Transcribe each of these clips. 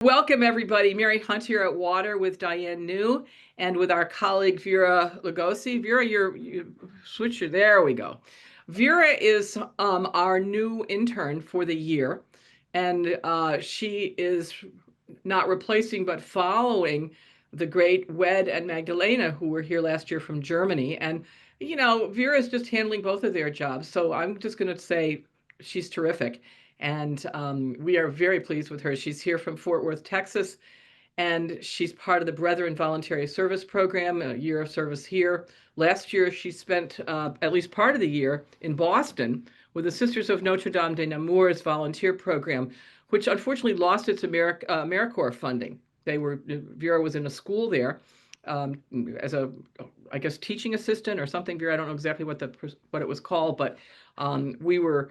Welcome, everybody. Mary Hunt here at Water with Diane New and with our colleague Vera Lugosi. Vera, you switch your, there we go. Vera is our new intern for the year, and she is not replacing but following the great Wed and Magdalena, who were here last year from Germany. And, you know, Vera is just handling both of their jobs. So I'm just going to say she's terrific. And we are very pleased with her. She's here from Fort Worth, Texas, and she's part of the Brethren Voluntary Service Program, a year of service here. Last year, she spent at least part of the year in Boston with the Sisters of Notre Dame de Nemours volunteer program, which unfortunately lost its AmeriCorps funding. Vera was in a school there as a, I guess, teaching assistant or something. Vera, I don't know exactly what it was called, but we were,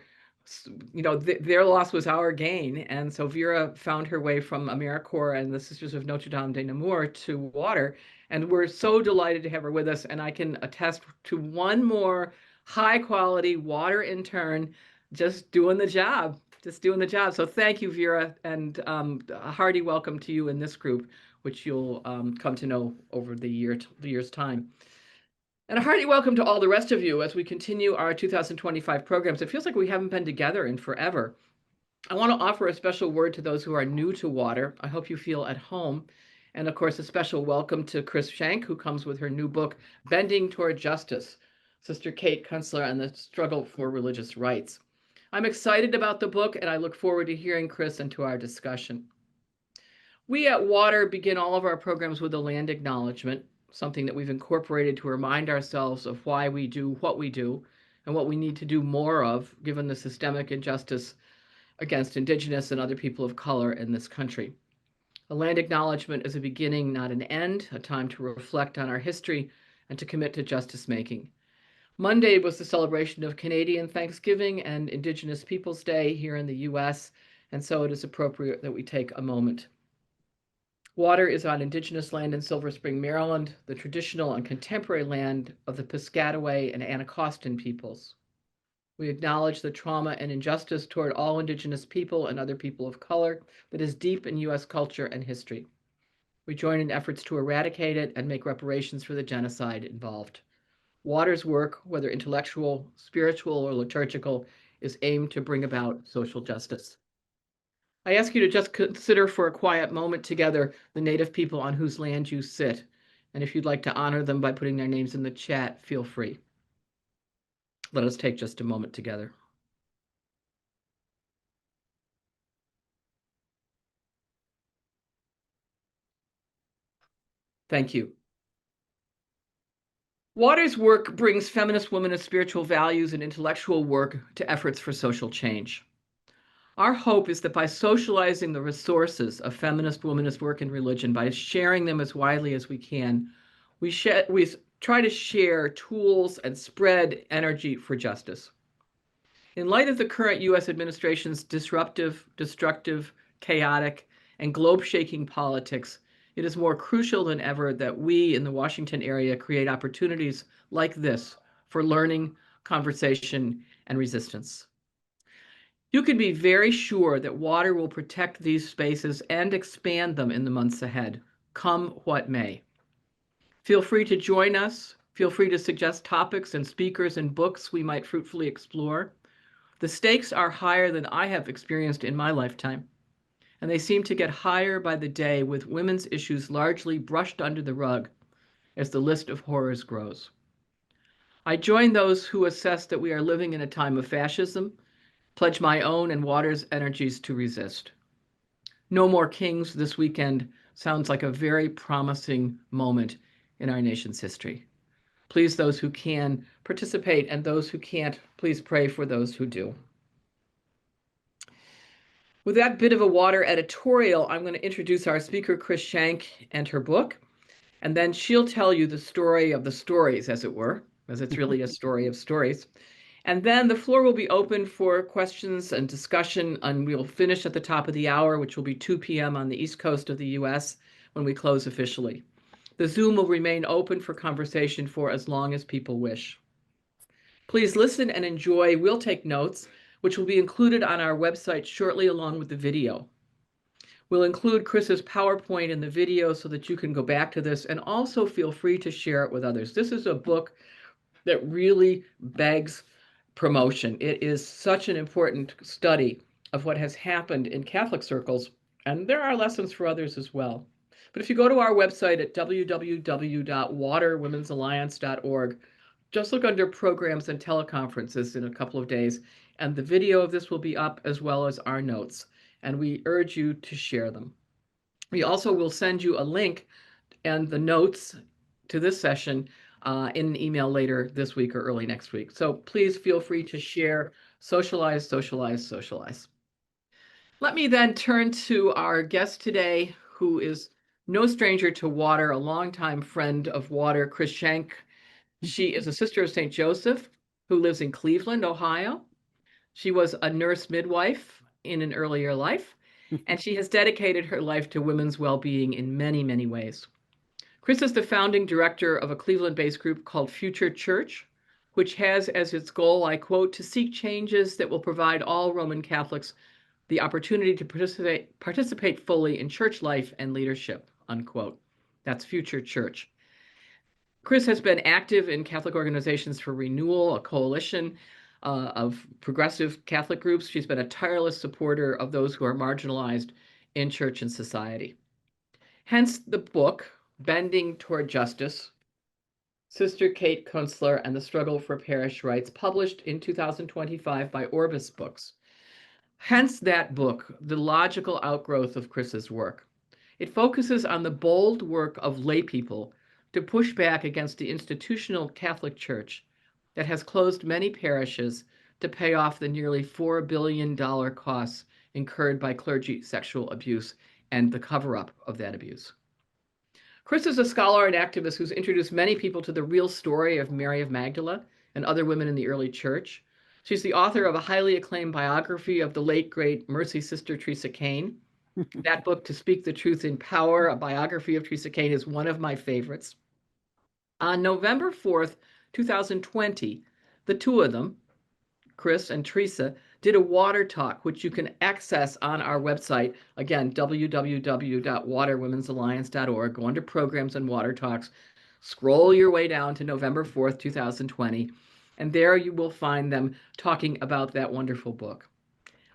you know, their loss was our gain. And so Vera found her way from AmeriCorps and the Sisters of Notre Dame de Nemours to Water. And we're so delighted to have her with us. And I can attest to one more high quality Water intern just doing the job. So thank you, Vera, and a hearty welcome to you in this group, which you'll come to know over the year's time. And a hearty welcome to all the rest of you as we continue our 2025 programs. It feels like we haven't been together in forever. I want to offer a special word to those who are new to Water. I hope you feel at home. And of course, a special welcome to Chris Schenk, who comes with her new book, Bending Toward Justice, Sister Kate Kuenstler and the Struggle for Religious Rights. I'm excited about the book, and I look forward to hearing Chris and to our discussion. We at Water begin all of our programs with a land acknowledgement, something that we've incorporated to remind ourselves of why we do what we do and what we need to do more of, given the systemic injustice against Indigenous and other people of color in this country. A land acknowledgement is a beginning, not an end, a time to reflect on our history and to commit to justice making. Monday was the celebration of Canadian Thanksgiving and Indigenous Peoples Day here in the US, and so it is appropriate that we take a moment. Water is on Indigenous land in Silver Spring, Maryland, the traditional and contemporary land of the Piscataway and Anacostan peoples. We acknowledge the trauma and injustice toward all Indigenous people and other people of color that is deep in US culture and history. We join in efforts to eradicate it and make reparations for the genocide involved. Water's work, whether intellectual, spiritual, or liturgical, is aimed to bring about social justice. I ask you to just consider for a quiet moment together the Native people on whose land you sit. And if you'd like to honor them by putting their names in the chat, feel free. Let us take just a moment together. Thank you. Water's work brings feminist womanist spiritual values and intellectual work to efforts for social change. Our hope is that by socializing the resources of feminist womanist work and religion, by sharing them as widely as we can, we try to share tools and spread energy for justice. In light of the current US administration's disruptive, destructive, chaotic, and globe-shaking politics, it is more crucial than ever that we in the Washington area create opportunities like this for learning, conversation, and resistance. You can be very sure that Water will protect these spaces and expand them in the months ahead, come what may. Feel free to join us. Feel free to suggest topics and speakers and books we might fruitfully explore. The stakes are higher than I have experienced in my lifetime, and they seem to get higher by the day, with women's issues largely brushed under the rug as the list of horrors grows. I join those who assess that we are living in a time of fascism, pledge my own and Water's energies to resist. No More Kings this weekend sounds like a very promising moment in our nation's history. Please, those who can, participate, and those who can't, please pray for those who do. With that bit of a Water editorial, I'm going to introduce our speaker, Chris Schenk, and her book, and then she'll tell you the story of the stories, as it were, as it's really a story of stories. And then the floor will be open for questions and discussion, and we'll finish at the top of the hour, which will be 2 p.m. on the East Coast of the US when we close officially. The Zoom will remain open for conversation for as long as people wish. Please listen and enjoy. We'll take notes, which will be included on our website shortly along with the video. We'll include Chris's PowerPoint in the video so that you can go back to this, and also feel free to share it with others. This is a book that really begs promotion. It is such an important study of what has happened in Catholic circles, and there are lessons for others as well. But if you go to our website at www.waterwomensalliance.org, just look under programs and teleconferences in a couple of days, and the video of this will be up as well as our notes, and we urge you to share them. We also will send you a link and the notes to this session in an email later this week or early next week. So please feel free to share, socialize, socialize, socialize. Let me then turn to our guest today, who is no stranger to water, a longtime friend of water, Chris Schenk. She is a sister of St. Joseph who lives in Cleveland, Ohio. She was a nurse midwife in an earlier life, and she has dedicated her life to women's well-being in many, many ways. Chris is the founding director of a Cleveland-based group called Future Church, which has as its goal, I quote, to seek changes that will provide all Roman Catholics the opportunity to participate fully in church life and leadership, unquote. That's Future Church. Chris has been active in Catholic Organizations for Renewal, a coalition of progressive Catholic groups. She's been a tireless supporter of those who are marginalized in church and society. Hence the book, Bending Toward Justice, Sister Kate Kuenstler and the Struggle for Parish Rights, published in 2025 by Orbis Books. Hence that book, the logical outgrowth of Chris's work. It focuses on the bold work of laypeople to push back against the institutional Catholic Church that has closed many parishes to pay off the nearly $4 billion costs incurred by clergy sexual abuse and the cover-up of that abuse. Chris is a scholar and activist who's introduced many people to the real story of Mary of Magdala and other women in the early church. She's the author of a highly acclaimed biography of the late, great Mercy Sister Teresa Kane. That book, To Speak the Truth in Power, a biography of Teresa Kane, is one of my favorites. On November 4th, 2020, the two of them, Chris and Teresa, did a WATERtalk, which you can access on our website. Again, www.waterwomensalliance.org. Go under Programs and WATERtalks. Scroll your way down to November 4th, 2020, and there you will find them talking about that wonderful book.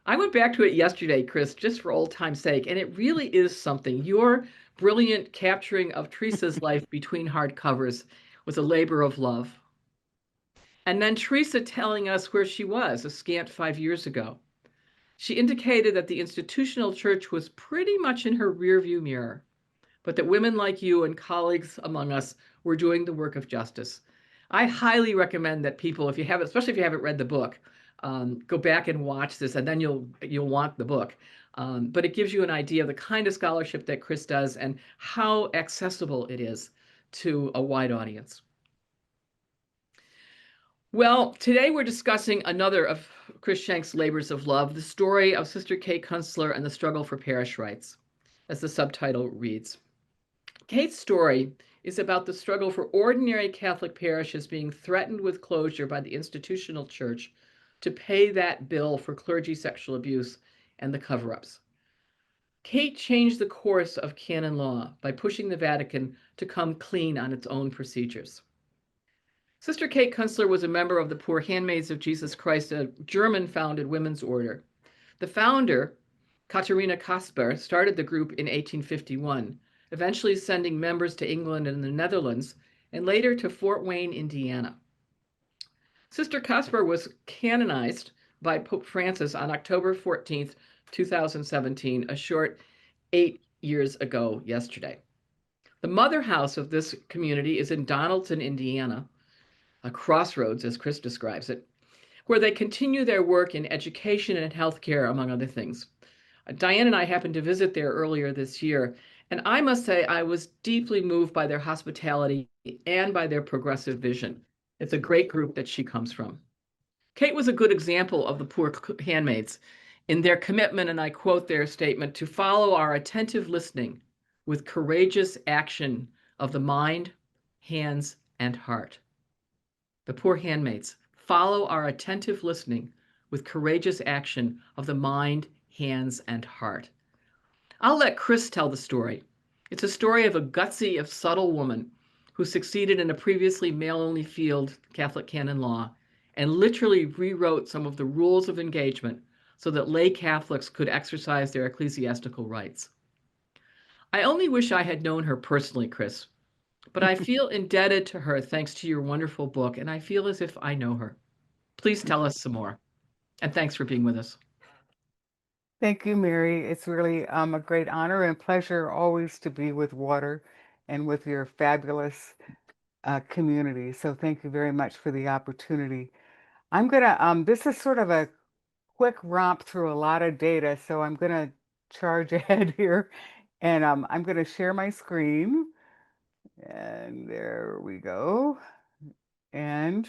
I went back to it yesterday, Chris, just for old time's sake, and it really is something. Your brilliant capturing of Teresa's life between hardcovers was a labor of love. And then Teresa telling us where she was a scant 5 years ago. She indicated that the institutional church was pretty much in her rearview mirror, but that women like you and colleagues among us were doing the work of justice. I highly recommend that people, if you haven't, especially if you haven't read the book, go back and watch this, and then you'll want the book. But it gives you an idea of the kind of scholarship that Chris does and how accessible it is to a wide audience. Well, today we're discussing another of Chris Schenk's labors of love, the story of Sister Kate Kuenstler and the struggle for parish rights, as the subtitle reads. Kate's story is about the struggle for ordinary Catholic parishes being threatened with closure by the institutional church to pay that bill for clergy sexual abuse and the cover-ups. Kate changed the course of Canon Law by pushing the Vatican to come clean on its own procedures. Sister Kate Kuenstler was a member of the Poor Handmaids of Jesus Christ, a German-founded women's order. The founder, Katharina Kasper, started the group in 1851, eventually sending members to England and the Netherlands, and later to Fort Wayne, Indiana. Sister Kasper was canonized by Pope Francis on October 14th, 2017, a short 8 years ago yesterday. The mother house of this community is in Donaldson, Indiana, a crossroads, as Chris describes it, where they continue their work in education and healthcare, among other things. Diane and I happened to visit there earlier this year, and I must say I was deeply moved by their hospitality and by their progressive vision. It's a great group that she comes from. Kate was a good example of the Poor Handmaids in their commitment, and I quote their statement, to follow our attentive listening with courageous action of the mind, hands, and heart. The Poor Handmaids follow our attentive listening with courageous action of the mind, hands, and heart. I'll let Chris tell the story. It's a story of a gutsy, if subtle woman who succeeded in a previously male-only field, Catholic canon law, and literally rewrote some of the rules of engagement so that lay Catholics could exercise their ecclesiastical rights. I only wish I had known her personally, Chris, but I feel indebted to her thanks to your wonderful book, and I feel as if I know her. Please tell us some more. And thanks for being with us. Thank you, Mary. It's really a great honor and pleasure always to be with Water and with your fabulous community. So thank you very much for the opportunity. This is sort of a quick romp through a lot of data, so I'm gonna charge ahead here, and I'm gonna share my screen, and there we go. And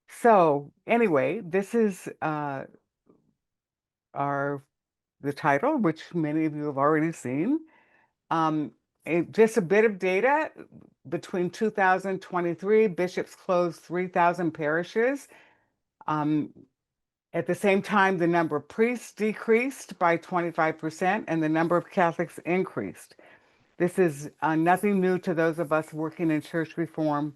so anyway, this is our the title, which many of you have already seen. Um, just a bit of data. Between 2023, bishops closed 3,000 parishes. At the same time, the number of priests decreased by 25% and the number of Catholics increased. This is nothing new to those of us working in church reform.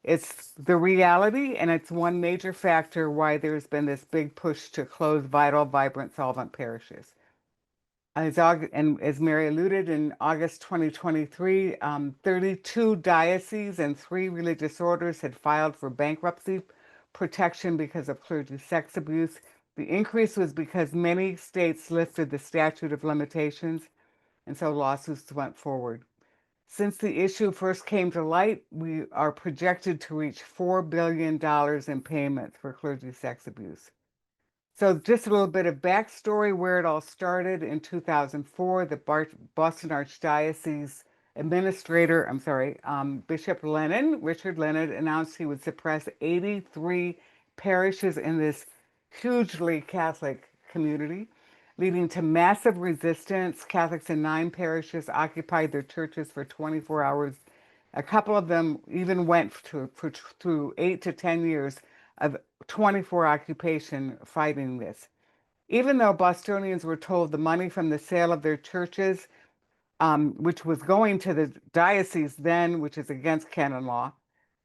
It's the reality, and it's one major factor why there's been this big push to close vital, vibrant, solvent parishes. As Mary alluded, in August 2023, 32 dioceses and 3 religious orders had filed for bankruptcy protection because of clergy sex abuse. The increase was because many states lifted the statute of limitations, and so lawsuits went forward. Since the issue first came to light, we are projected to reach $4 billion in payments for clergy sex abuse. So just a little bit of backstory where it all started. In 2004, the Boston Archdiocese administrator, Bishop Richard Lennon, announced he would suppress 83 parishes in this hugely Catholic community, leading to massive resistance. Catholics in 9 parishes occupied their churches for 24 hours. A couple of them even went through 8 to 10 years of 24 occupation fighting this. Even though Bostonians were told the money from the sale of their churches, which was going to the diocese then, which is against canon law,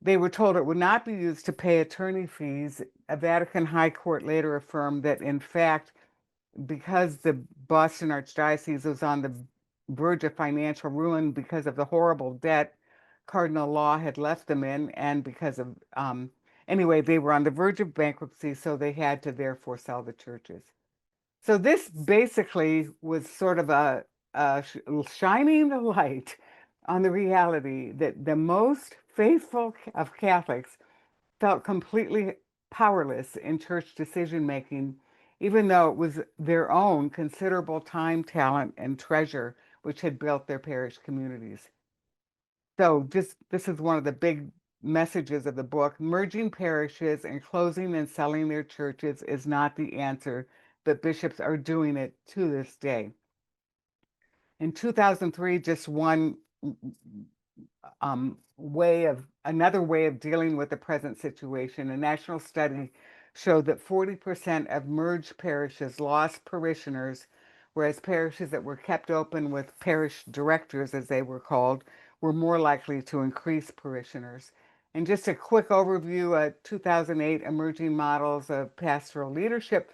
they were told it would not be used to pay attorney fees. A Vatican High Court later affirmed that, in fact, because the Boston Archdiocese was on the verge of financial ruin because of the horrible debt Cardinal Law had left them in, and because of anyway, they were on the verge of bankruptcy, so they had to therefore sell the churches. So this basically was sort of a shining the light on the reality that the most faithful of Catholics felt completely powerless in church decision making, even though it was their own considerable time, talent, and treasure which had built their parish communities. So this is one of the big messages of the book. Merging parishes and closing and selling their churches is not the answer, but bishops are doing it to this day. In 2003, just one another way of dealing with the present situation, a national study showed that 40% of merged parishes lost parishioners, whereas parishes that were kept open with parish directors, as they were called, were more likely to increase parishioners. And just a quick overview, 2008 Emerging Models of Pastoral Leadership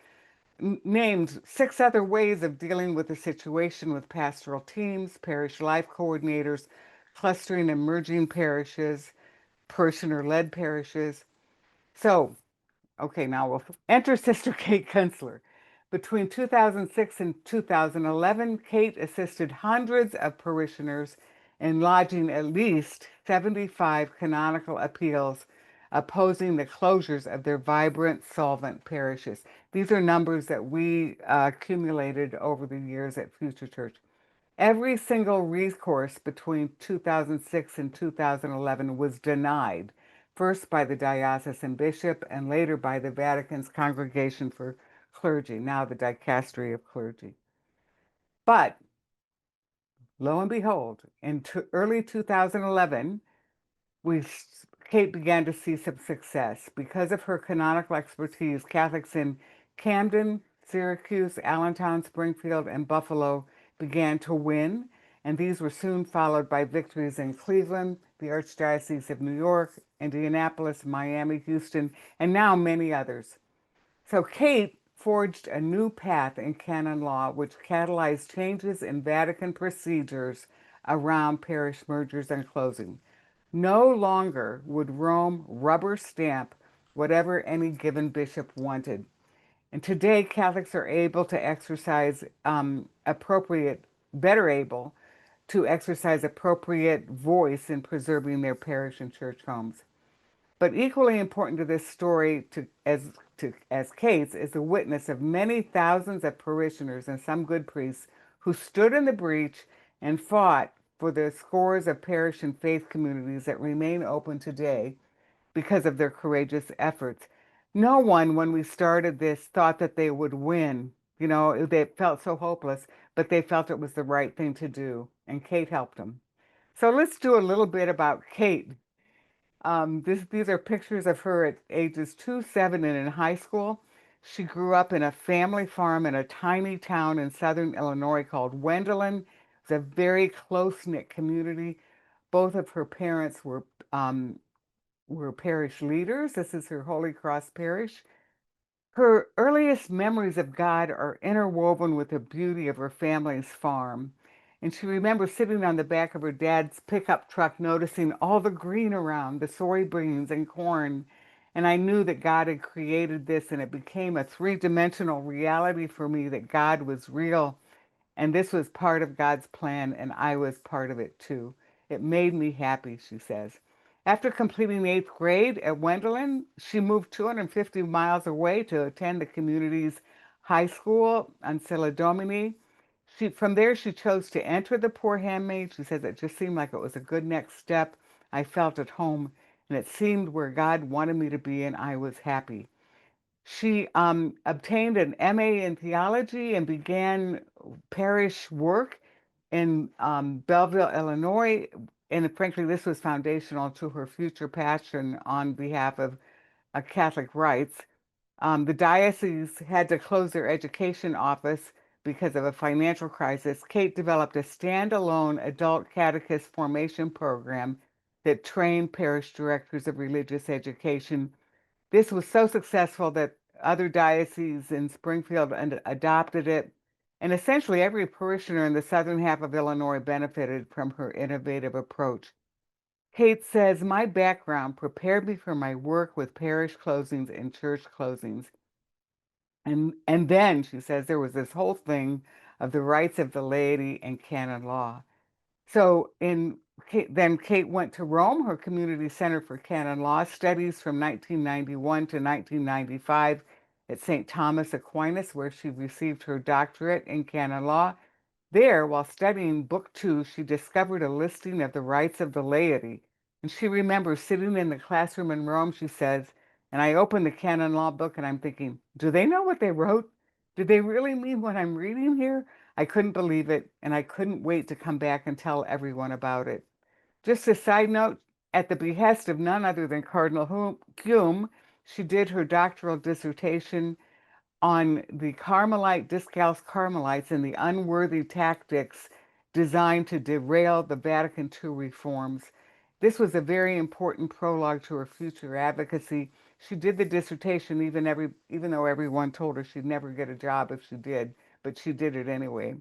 named 6 other ways of dealing with the situation with pastoral teams, parish life coordinators, clustering emerging parishes, parishioner-led parishes. So, okay, now we'll enter Sister Kate Kuenstler. Between 2006 and 2011, Kate assisted hundreds of parishioners in lodging at least 75 canonical appeals opposing the closures of their vibrant, solvent parishes. These are numbers that we accumulated over the years at Future Church. Every single recourse between 2006 and 2011 was denied, first by the diocesan bishop and later by the Vatican's Congregation for Clergy, now the Dicastery of Clergy. But lo and behold, in early 2011, Kate began to see some success. Because of her canonical expertise, Catholics in Camden, Syracuse, Allentown, Springfield, and Buffalo began to win, and these were soon followed by victories in Cleveland, the Archdiocese of New York, Indianapolis, Miami, Houston, and now many others. So Kate forged a new path in canon law, which catalyzed changes in Vatican procedures around parish mergers and closing. No longer would Rome rubber stamp whatever any given bishop wanted. And today, Catholics are able to exercise better able to exercise appropriate voice in preserving their parish and church homes. But equally important to this story, as Kate's, is the witness of many thousands of parishioners and some good priests who stood in the breach and fought for the scores of parish and faith communities that remain open today because of their courageous efforts. No one, when we started this, thought that they would win. You know, they felt so hopeless, but they felt it was the right thing to do, and Kate helped them. So let's do a little bit about Kate. These are pictures of her at ages 2, 7, and in high school. She grew up in a family farm in a tiny town in southern Illinois called Wendelin. It's a very close-knit community. Both of her parents were parish leaders. This is her Holy Cross parish. Her earliest memories of God are interwoven with the beauty of her family's farm. And she remembers sitting on the back of her dad's pickup truck, noticing all the green around, the soybeans and corn. And I knew that God had created this, and it became a three-dimensional reality for me that God was real. And this was part of God's plan, and I was part of it too. It made me happy, she says. After completing eighth grade at Wendelin, she moved 250 miles away to attend the community's high school on Domini. From there, she chose to enter the Poor Handmaid. She says it just seemed like it was a good next step. I felt at home, and it seemed where God wanted me to be, and I was happy. She obtained an MA in theology and began parish work in Belleville, Illinois. And frankly, this was foundational to her future passion on behalf of Catholic rights. The diocese had to close their education office because of a financial crisis. Kate developed a standalone adult catechist formation program that trained parish directors of religious education. This was so successful that other dioceses in Springfield adopted it, and essentially every parishioner in the southern half of Illinois benefited from her innovative approach. Kate says, my background prepared me for my work with parish closings and church closings. And then, she says, there was this whole thing of the rights of the laity and canon law. So then Kate went to Rome, her community center for canon law, studies from 1991 to 1995 at St. Thomas Aquinas, where she received her doctorate in canon law. There, while studying Book 2, she discovered a listing of the rights of the laity. And she remembers sitting in the classroom in Rome, she says, and I opened the canon law book and I'm thinking, do they know what they wrote? Do they really mean what I'm reading here? I couldn't believe it, and I couldn't wait to come back and tell everyone about it. Just a side note, at the behest of none other than Cardinal Hume, she did her doctoral dissertation on the Discalced Carmelites and the unworthy tactics designed to derail the Vatican II reforms. This was a very important prologue to her future advocacy. She did the dissertation even though everyone told her she'd never get a job if she did, but she did it anyway.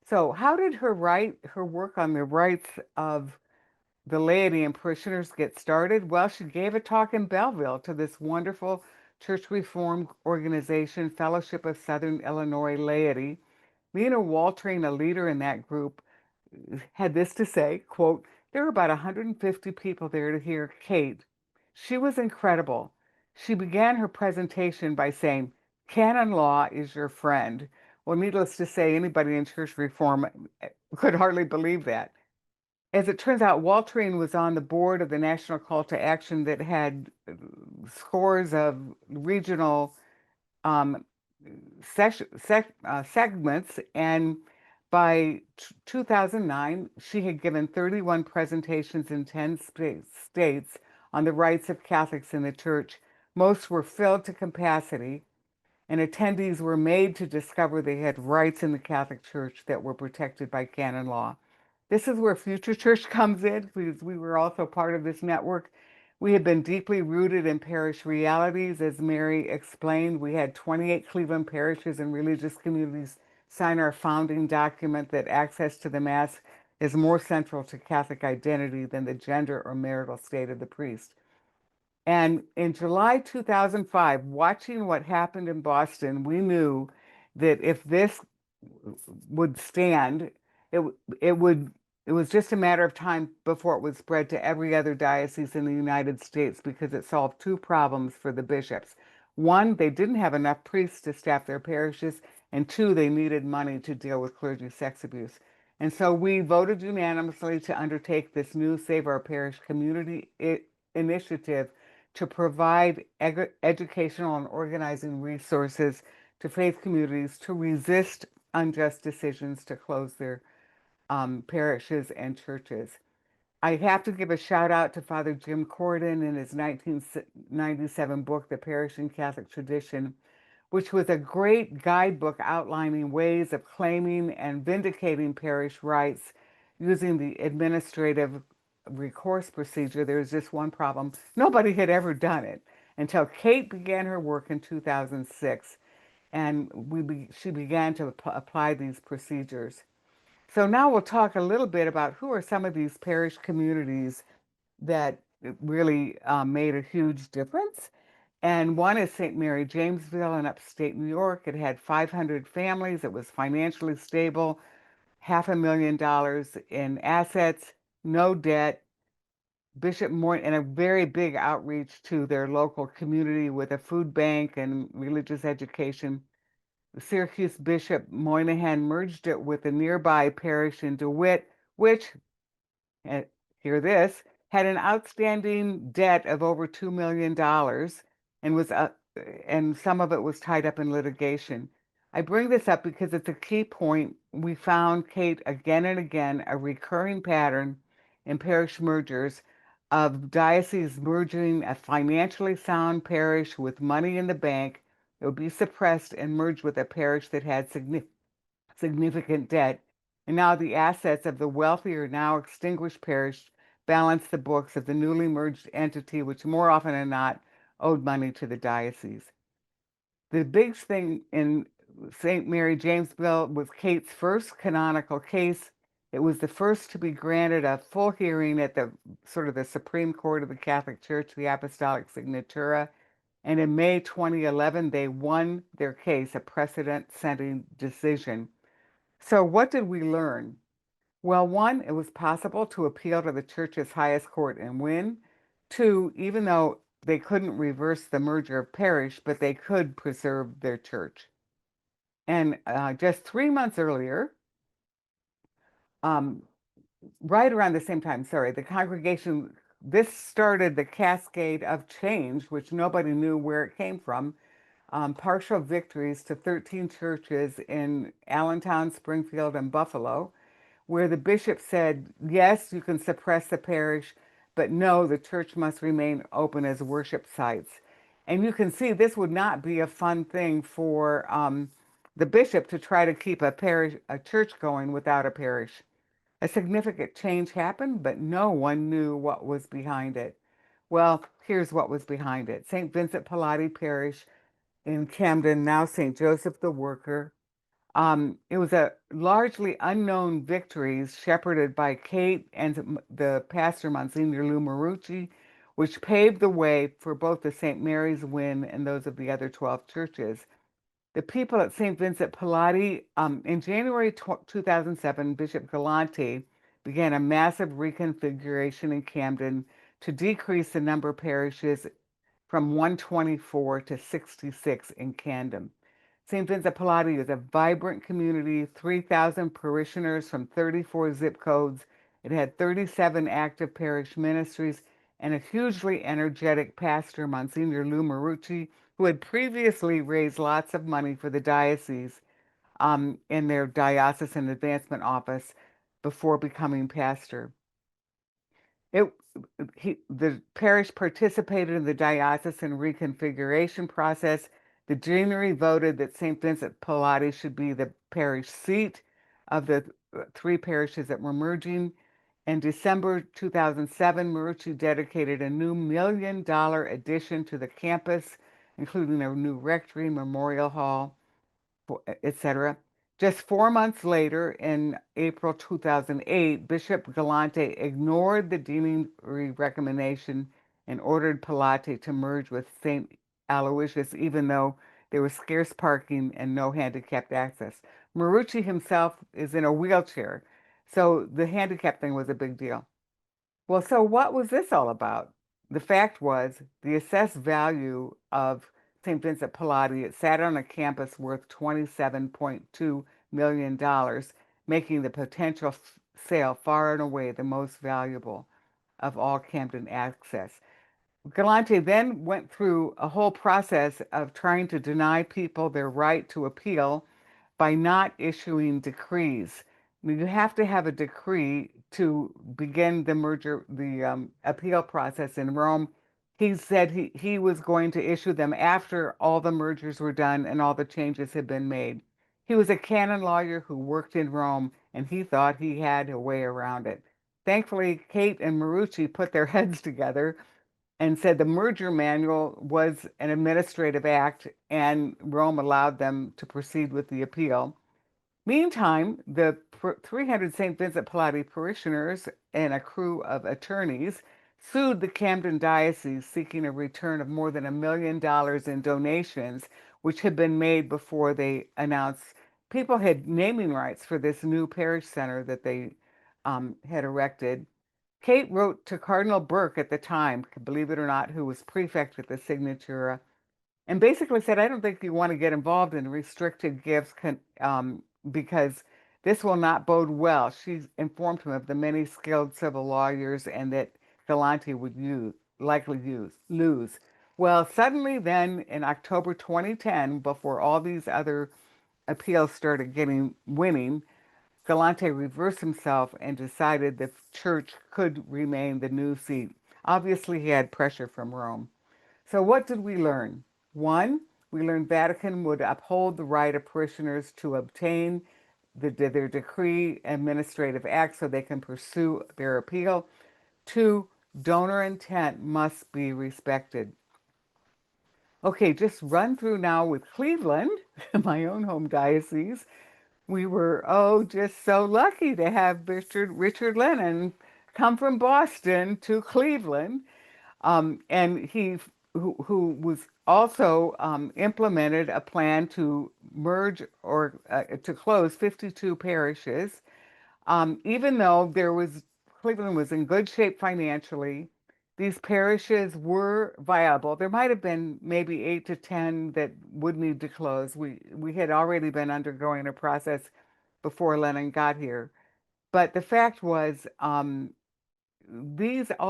So how did her work on the rights of the laity and parishioners get started? Well, she gave a talk in Belleville to this wonderful church reform organization, Fellowship of Southern Illinois Laity. Lena Waltering, a leader in that group, had this to say, quote, there were about 150 people there to hear Kate. She was incredible. She began her presentation by saying, canon law is your friend. Well, needless to say, anybody in church reform could hardly believe that. As it turns out, Waltering was on the board of the National Call to Action that had scores of regional um, segments, and by 2009, she had given 31 presentations in 10 states on the rights of Catholics in the church. Most were filled to capacity. and attendees were made to discover they had rights in the Catholic Church that were protected by canon law. This is where Future Church comes in, because we were also part of this network. We had been deeply rooted in parish realities. As Mary explained, we had 28 Cleveland parishes and religious communities sign our founding document that access to the Mass is more central to Catholic identity than the gender or marital state of the priest. And in July 2005, watching what happened in Boston, we knew that if this would stand, it it would it was just a matter of time before it would spread to every other diocese in the United States, because it solved two problems for the bishops. One, they didn't have enough priests to staff their parishes, and two, they needed money to deal with clergy sex abuse. And so we voted unanimously to undertake this new Save Our Parish community initiative to provide educational and organizing resources to faith communities to resist unjust decisions to close their parishes and churches. I have to give a shout out to Father Jim Corden in his 1997 book, The Parish and Catholic Tradition, which was a great guidebook outlining ways of claiming and vindicating parish rights using the administrative recourse procedure. There was just one problem. Nobody had ever done it until Kate began her work in 2006, and she began to apply these procedures. So now we'll talk a little bit about who are some of these parish communities that really made a huge difference. And one is St. Mary Jamesville in upstate New York. It had 500 families. It was financially stable, $500,000 in assets, no debt. Bishop Morton, and a very big outreach to their local community with a food bank and religious education. The Syracuse Bishop Moynihan merged it with a nearby parish in DeWitt, which, hear this, had an outstanding debt of over $2 million and and some of it was tied up in litigation. I bring this up because it's a key point. We found, Kate, again and again, a recurring pattern in parish mergers of dioceses merging a financially sound parish with money in the bank. It would be suppressed and merged with a parish that had significant debt. And now the assets of the wealthier, now extinguished parish balance the books of the newly merged entity, which more often than not owed money to the diocese. The big thing in St. Mary Jamesville was Kate's first canonical case. It was the first to be granted a full hearing at the sort of the Supreme Court of the Catholic Church, the Apostolic Signatura. And in May 2011, they won their case, a precedent-setting decision. So what did we learn? Well, one, it was possible to appeal to the church's highest court and win. Two, even though they couldn't reverse the merger of parish, but they could preserve their church. And just 3 months earlier, right around the same time, sorry, the congregation, this started the cascade of change, which nobody knew where it came from. Partial victories to 13 churches in Allentown, Springfield, and Buffalo, where the bishop said, yes, you can suppress the parish, but no, the church must remain open as worship sites. And you can see this would not be a fun thing for the bishop to try to keep a church going without a parish. A significant change happened, but no one knew what was behind it. Well, here's what was behind it. St. Vincent Pallotti Parish in Camden, now St. Joseph the Worker. It was a largely unknown victories shepherded by Kate and the pastor, Monsignor Lou Marucci, which paved the way for both the St. Mary's win and those of the other 12 churches. The people at St. Vincent Pallotti, in January 2007, Bishop Galante began a massive reconfiguration in Camden to decrease the number of parishes from 124 to 66 in Camden. St. Vincent Pallotti is a vibrant community, 3,000 parishioners from 34 zip codes. It had 37 active parish ministries and a hugely energetic pastor, Monsignor Lou Marucci, who had previously raised lots of money for the diocese in their diocesan advancement office before becoming pastor. The parish participated in the diocesan reconfiguration process, The deanery voted that St. Vincent Pallotti should be the parish seat of the three parishes that were merging. In December 2007, Marucci dedicated a new $1 million addition to the campus, including a new rectory, memorial hall, etc. Just 4 months later, in April 2008, Bishop Galante ignored the deanery recommendation and ordered Pallotti to merge with St. Aloysius, even though there was scarce parking and no handicapped access. Marucci himself is in a wheelchair, so the handicap thing was a big deal. Well, so what was this all about? The fact was, the assessed value of St. Vincent Pallotti, it sat on a campus worth $27.2 million, making the potential sale far and away the most valuable of all Camden access. Galante then went through a whole process of trying to deny people their right to appeal by not issuing decrees. I mean, you have to have a decree to begin the appeal process in Rome. He said he was going to issue them after all the mergers were done and all the changes had been made. He was a canon lawyer who worked in Rome, and he thought he had a way around it. Thankfully, Kate and Marucci put their heads together and said the merger manual was an administrative act and Rome allowed them to proceed with the appeal. Meantime, the 300 St. Vincent Pallotti parishioners and a crew of attorneys sued the Camden Diocese, seeking a return of more than $1 million in donations, which had been made before they announced people had naming rights for this new parish center that they had erected. Kate wrote to Cardinal Burke at the time, believe it or not, who was prefect at the Signatura, and basically said, I don't think you want to get involved in restricted gifts because this will not bode well. She informed him of the many skilled civil lawyers and that Galante would likely lose. Well, suddenly then in October 2010, before all these other appeals started winning, Galante reversed himself and decided the church could remain the new seat. Obviously, he had pressure from Rome. So what did we learn? One, we learned Vatican would uphold the right of parishioners to obtain their decree administrative act so they can pursue their appeal. Two, donor intent must be respected. Okay, just run through now with Cleveland, my own home diocese. We were, just so lucky to have Richard Lennon come from Boston to Cleveland. And who was also implemented a plan to merge or to close 52 parishes, even though Cleveland was in good shape financially. These parishes were viable. There might have been maybe 8 to 10 that would need to close. We had already been undergoing a process before Lennon got here. But the fact was, all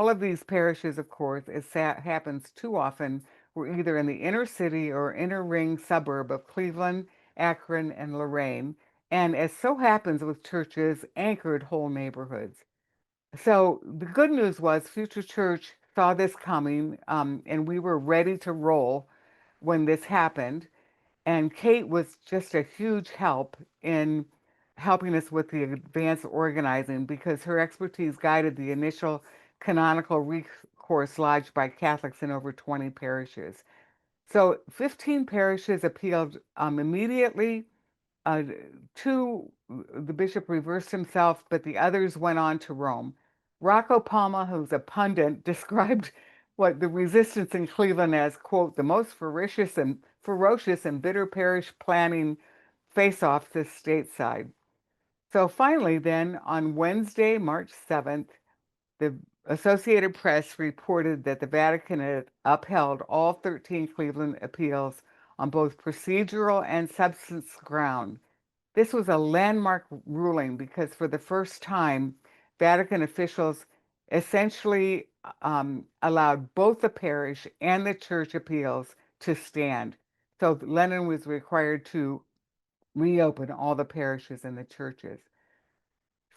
of these parishes, of course, as happens too often, were either in the inner city or inner ring suburb of Cleveland, Akron, and Lorain, and as so happens with churches, anchored whole neighborhoods. So the good news was Future Church saw this coming, and we were ready to roll when this happened. And Kate was just a huge help in helping us with the advanced organizing because her expertise guided the initial canonical recourse lodged by Catholics in over 20 parishes. So 15 parishes appealed immediately. The bishop reversed himself, but the others went on to Rome. Rocco Palma, who's a pundit, described what the resistance in Cleveland as, quote, the most ferocious and bitter parish planning face-offs this stateside. So finally, then, on Wednesday, March 7th, the Associated Press reported that the Vatican had upheld all 13 Cleveland appeals on both procedural and substance ground. This was a landmark ruling because for the first time, Vatican officials essentially allowed both the parish and the church appeals to stand. So Lennon was required to reopen all the parishes and the churches.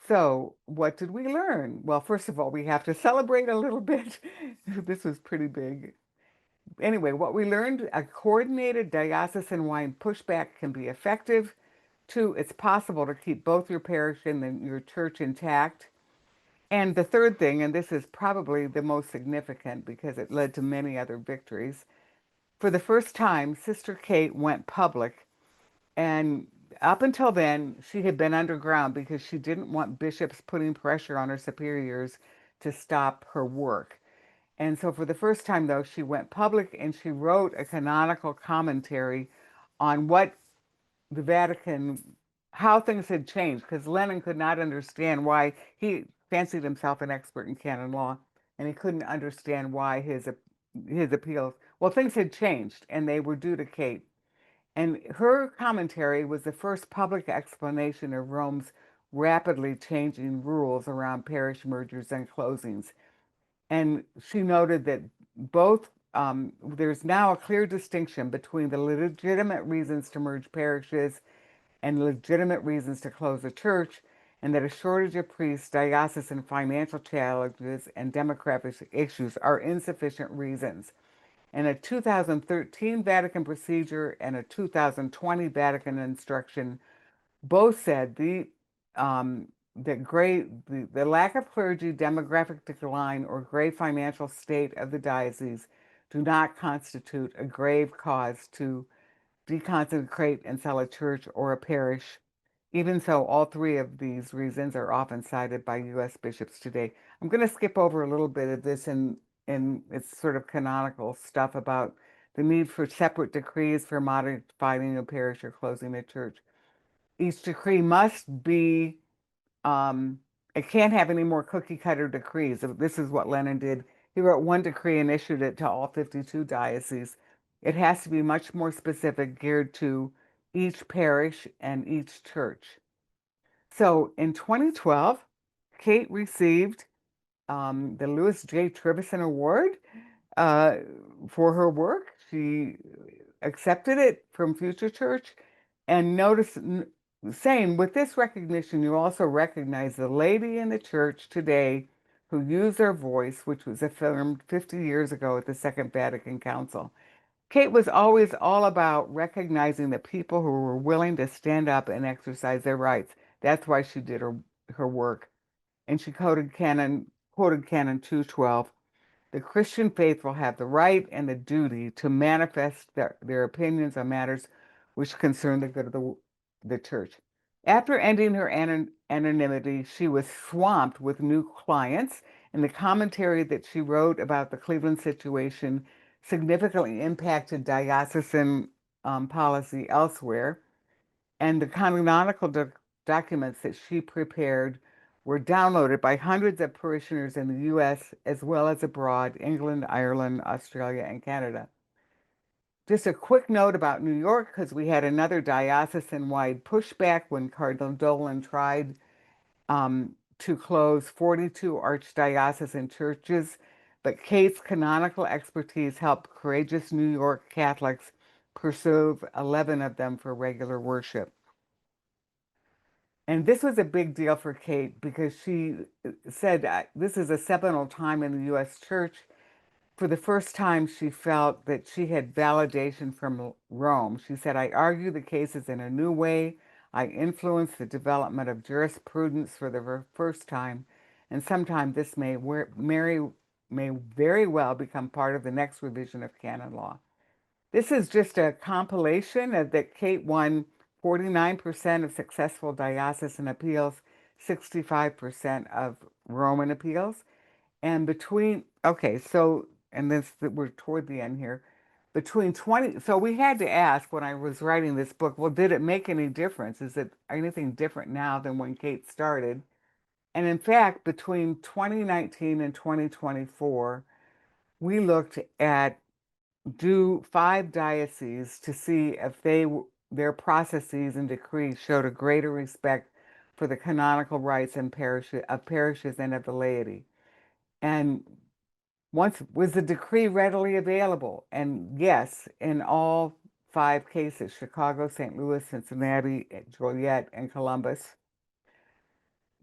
So what did we learn? Well, first of all, we have to celebrate a little bit. This was pretty big. anyway, what we learned, a coordinated diocesan-wide pushback can be effective. Two, it's possible to keep both your parish and your church intact. And the third thing, and this is probably the most significant because it led to many other victories, for the first time, Sister Kate went public. And up until then, she had been underground because she didn't want bishops putting pressure on her superiors to stop her work. And so for the first time, though, she went public and she wrote a canonical commentary on what the Vatican, how things had changed, because Lenin could not understand why he fancied himself an expert in canon law, and he couldn't understand why his appeals. Well, things had changed, and they were due to Kate. And her commentary was the first public explanation of Rome's rapidly changing rules around parish mergers and closings. And she noted that both there's now a clear distinction between the legitimate reasons to merge parishes and legitimate reasons to close a church, and that a shortage of priests, diocesan financial challenges, and demographic issues are insufficient reasons. And a 2013 Vatican procedure and a 2020 Vatican instruction both said the lack of clergy, demographic decline, or grave financial state of the diocese do not constitute a grave cause to deconsecrate and sell a church or a parish. Even so, all three of these reasons are often cited by U.S. bishops today. I'm going to skip over a little bit of this in its sort of canonical stuff about the need for separate decrees for modifying a parish or closing a church. Each decree must be, it can't have any more cookie cutter decrees. This is what Lenin did. He wrote one decree and issued it to all 52 dioceses. It has to be much more specific, geared to each parish and each church. So in 2012, Kate received the Louis J. Trivison Award uh, for her work. She accepted it from Future Church, and saying, with this recognition, you also recognize the laity in the church today who use their voice, which was affirmed 50 years ago at the Second Vatican Council. Kate was always all about recognizing the people who were willing to stand up and exercise their rights. That's why she did her work. And she quoted Canon 212. The Christian faithful have the right and the duty to manifest their opinions on matters which concern the good of the church. After ending her anonymity, she was swamped with new clients, and the commentary that she wrote about the Cleveland situation significantly impacted diocesan policy elsewhere. And the canonical documents that she prepared were downloaded by hundreds of parishioners in the US as well as abroad, England, Ireland, Australia, and Canada. Just a quick note about New York, because we had another diocesan-wide pushback when Cardinal Dolan tried to close 42 archdiocesan churches, but Kate's canonical expertise helped courageous New York Catholics preserve 11 of them for regular worship. And this was a big deal for Kate because she said this is a seminal time in the U.S. church. For the first time, she felt that she had validation from Rome. She said, I argue the cases in a new way. I influence the development of jurisprudence for the first time. And sometime this may very well become part of the next revision of canon law. This is just a compilation of that Kate won 49% of successful diocesan appeals, 65% of Roman appeals. And we're toward the end here. So we had to ask when I was writing this book, well, did it make any difference? Is it anything different now than when Kate started? And in fact, between 2019 and 2024, we looked at do 5 dioceses to see if their processes and decrees showed a greater respect for the canonical rights and parishes and of the laity. And once was the decree readily available? And yes, in all 5 cases, Chicago, St. Louis, Cincinnati, Joliet, and Columbus.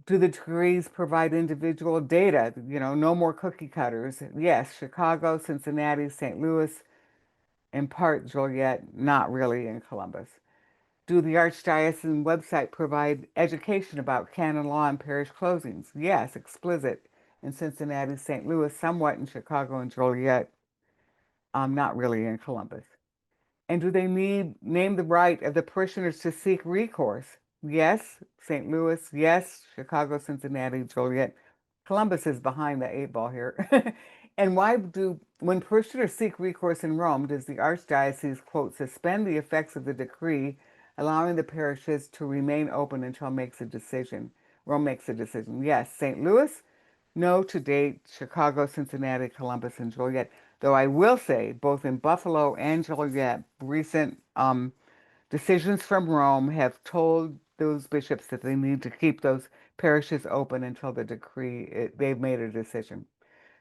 Do the decrees provide individual data? No more cookie cutters. Yes, Chicago, Cincinnati, St. Louis, in part Joliet, not really in Columbus. Do the Archdiocesan website provide education about canon law and parish closings? Yes, explicit in Cincinnati, St. Louis, somewhat in Chicago and Joliet, not really in Columbus. And do they name the right of the parishioners to seek recourse? Yes, St. Louis, yes, Chicago, Cincinnati, Joliet. Columbus is behind the eight ball here. And when parishioners seek recourse in Rome, does the Archdiocese, quote, suspend the effects of the decree, allowing the parishes to remain open until Rome makes a decision? Yes. St. Louis, no to date. Chicago, Cincinnati, Columbus, and Joliet. Though I will say, both in Buffalo and Joliet, recent decisions from Rome have told those bishops that they need to keep those parishes open until they've made a decision.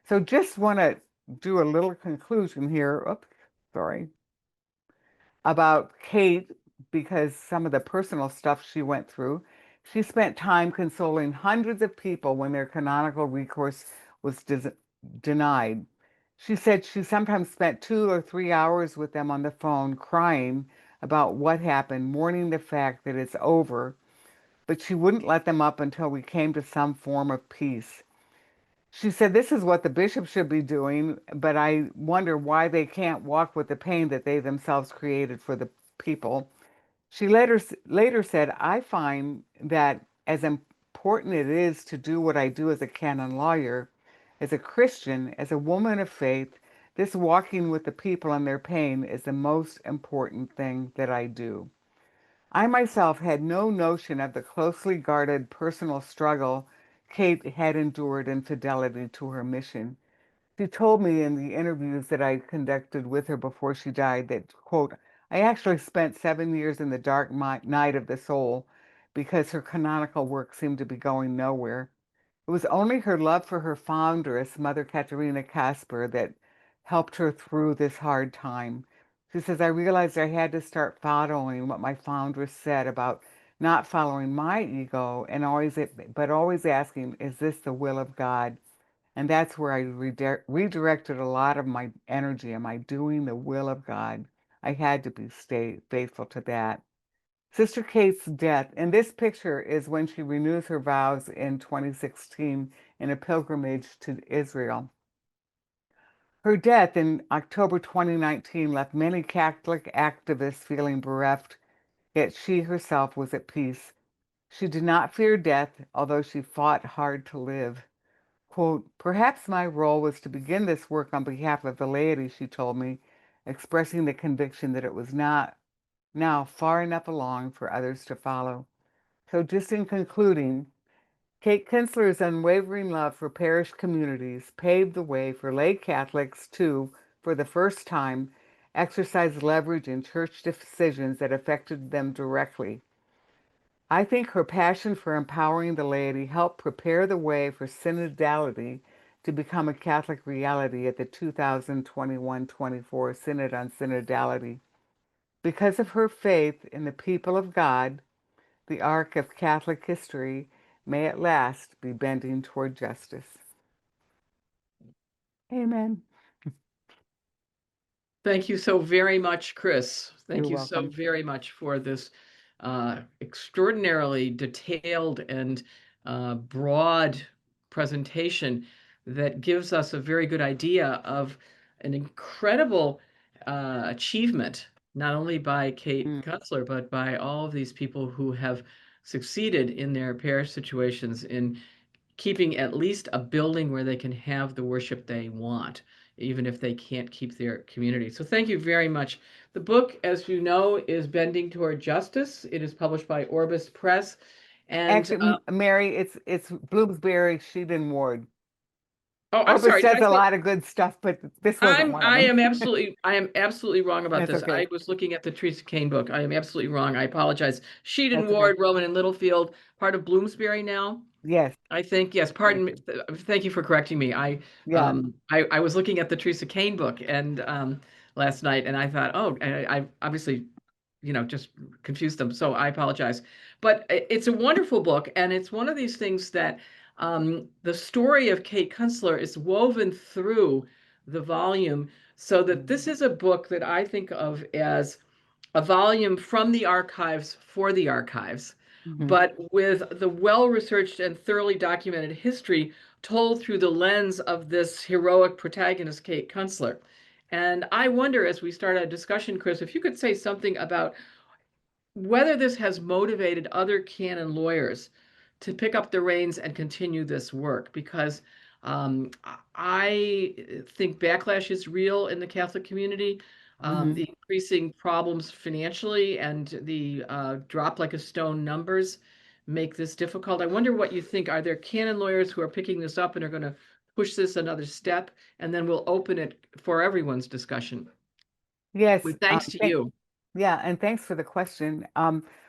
So just want to do a little conclusion here. Oops, sorry. About Kate, because some of the personal stuff she went through. She spent time consoling hundreds of people when their canonical recourse was denied. She said she sometimes spent 2 or 3 hours with them on the phone crying about what happened, mourning the fact that it's over, but she wouldn't let them up until we came to some form of peace. She said, "This is what the bishop should be doing, but I wonder why they can't walk with the pain that they themselves created for the people." She later said, "I find that as important it is to do what I do as a canon lawyer, as a Christian, as a woman of faith, this walking with the people and their pain is the most important thing that I do." I myself had no notion of the closely guarded personal struggle Kate had endured in fidelity to her mission. She told me in the interviews that I conducted with her before she died that, quote, "I actually spent 7 years in the dark night of the soul because her canonical work seemed to be going nowhere. It was only her love for her foundress, Mother Katerina Kasper, that helped her through this hard time." She says, "I realized I had to start following what my foundress said about not following my ego and always asking, is this the will of God? And that's where I redirected a lot of my energy. Am I doing the will of God? I had to stay faithful to that." Sister Kate's death, and this picture is when she renews her vows in 2016 in a pilgrimage to Israel. Her death in October 2019 left many Catholic activists feeling bereft, yet she herself was at peace. She did not fear death, although she fought hard to live. Quote, "Perhaps my role was to begin this work on behalf of the laity," she told me, expressing the conviction that it was not now far enough along for others to follow. So just in concluding, Kate Kuenstler's unwavering love for parish communities paved the way for lay Catholics to, for the first time, exercise leverage in church decisions that affected them directly. I think her passion for empowering the laity helped prepare the way for synodality to become a Catholic reality at the 2021-24 Synod on Synodality. Because of her faith in the people of God, the arc of Catholic history may at last be bending toward justice. Amen. Thank you so very much, Chris. Thank You're you so welcome. very much for this extraordinarily detailed and broad presentation that gives us a very good idea of an incredible achievement, not only by Kate Mm. Kuenstler, but by all of these people who have succeeded in their parish situations in keeping at least a building where they can have the worship they want, even if they can't keep their community. So thank you very much. The book, as you know, is Bending Toward Justice. It is published by Orbis Press. And Actually, Mary, it's Bloomsbury, Sheet and Ward. oh, I'm Orbis sorry. Did does I a say lot of good stuff, but this wasn't one of them. I am absolutely wrong about That's this. okay. I was looking at the Teresa Kane book. I am absolutely wrong. I apologize. Sheet and That's okay. Ward, Roman and Littlefield, part of Bloomsbury now. Yes. I think, yes, Yes. pardon me. Thank you for correcting me. Yeah. I was looking at the Teresa Kane book and last night and I thought, oh, I obviously, just confused them. So I apologize. But it's a wonderful book and it's one of these things that the story of Kate Kuenstler is woven through the volume, so that this is a book that I think of as a volume from the archives for the archives, Mhm. but with the well-researched and thoroughly documented history told through the lens of this heroic protagonist, Kate Kuenstler. And I wonder, as we start a discussion, Chris, if you could say something about whether this has motivated other canon lawyers to pick up the reins and continue this work, because I think backlash is real in the Catholic community. Mhm. The increasing problems financially and the drop like a stone numbers make this difficult. I wonder what you think. Are there canon lawyers who are picking this up and are going to push this another step? And then we'll open it for everyone's discussion. Yes. With thanks to Thank you. Yeah, and thanks for the question.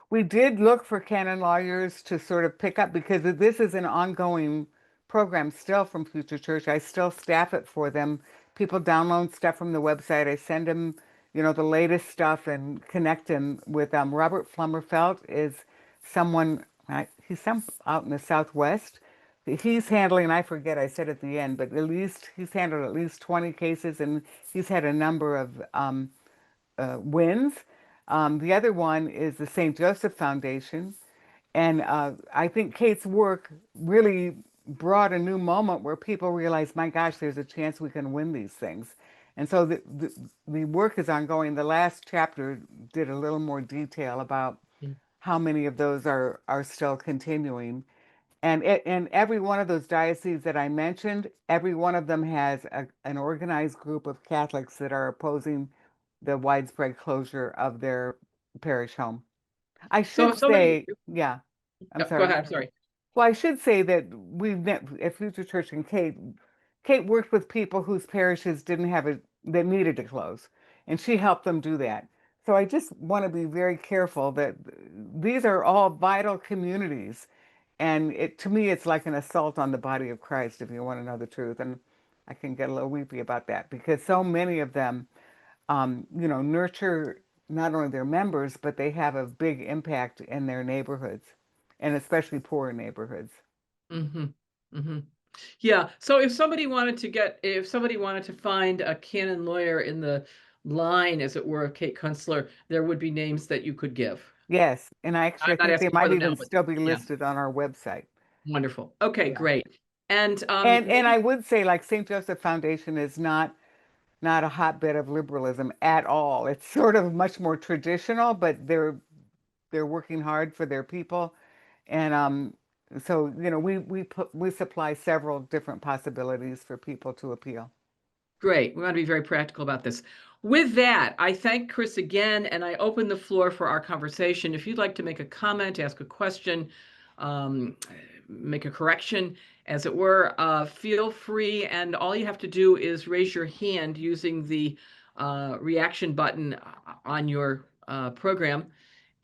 We did look for canon lawyers to sort of pick up because this is an ongoing program still from Future Church. I still staff it for them. People download stuff from the website. I send them, the latest stuff and connect them with Robert Flummerfelt is someone, he's some out in the Southwest. He's handling, I forget, I said at the end, but at least he's handled at least 20 cases and he's had a number of wins. The other one is the St. Joseph Foundation. And I think Kate's work really brought a new moment where people realize, my gosh, there's a chance we can win these things. And so the work is ongoing. The last chapter did a little more detail about how many of those are still continuing. And in every one of those dioceses that I mentioned, every one of them has an organized group of Catholics that are opposing the widespread closure of their parish home. I So should if somebody, say, yeah, I'm go sorry. ahead, I'm sorry. Well, I should say that we've met at Future Church and Kate worked with people whose parishes didn't have that needed to close, and she helped them do that. So I just want to be very careful that these are all vital communities, and to me, it's like an assault on the body of Christ, if you want to know the truth. And I can get a little weepy about that because so many of them, nurture not only their members, but they have a big impact in their neighborhoods, and especially poor neighborhoods. Mm-hmm. Mm-hmm. Yeah. So if somebody wanted to find a canon lawyer in the line, as it were, of Kate Kuenstler, there would be names that you could give. Yes, and I I'm not think they asking for might them even now, but still be yeah, listed on our website. wonderful. Okay, Yeah. great. And And I maybe would say like St. Joseph Foundation is not a hotbed of liberalism at all. It's sort of much more traditional, but they're working hard for their people. And so, we supply several different possibilities for people to appeal. great. We want to be very practical about this. With that, I thank Chris again, and I open the floor for our conversation. If you'd like to make a comment, ask a question, um, make a correction, as it were, feel free. And all you have to do is raise your hand using the reaction button on your program.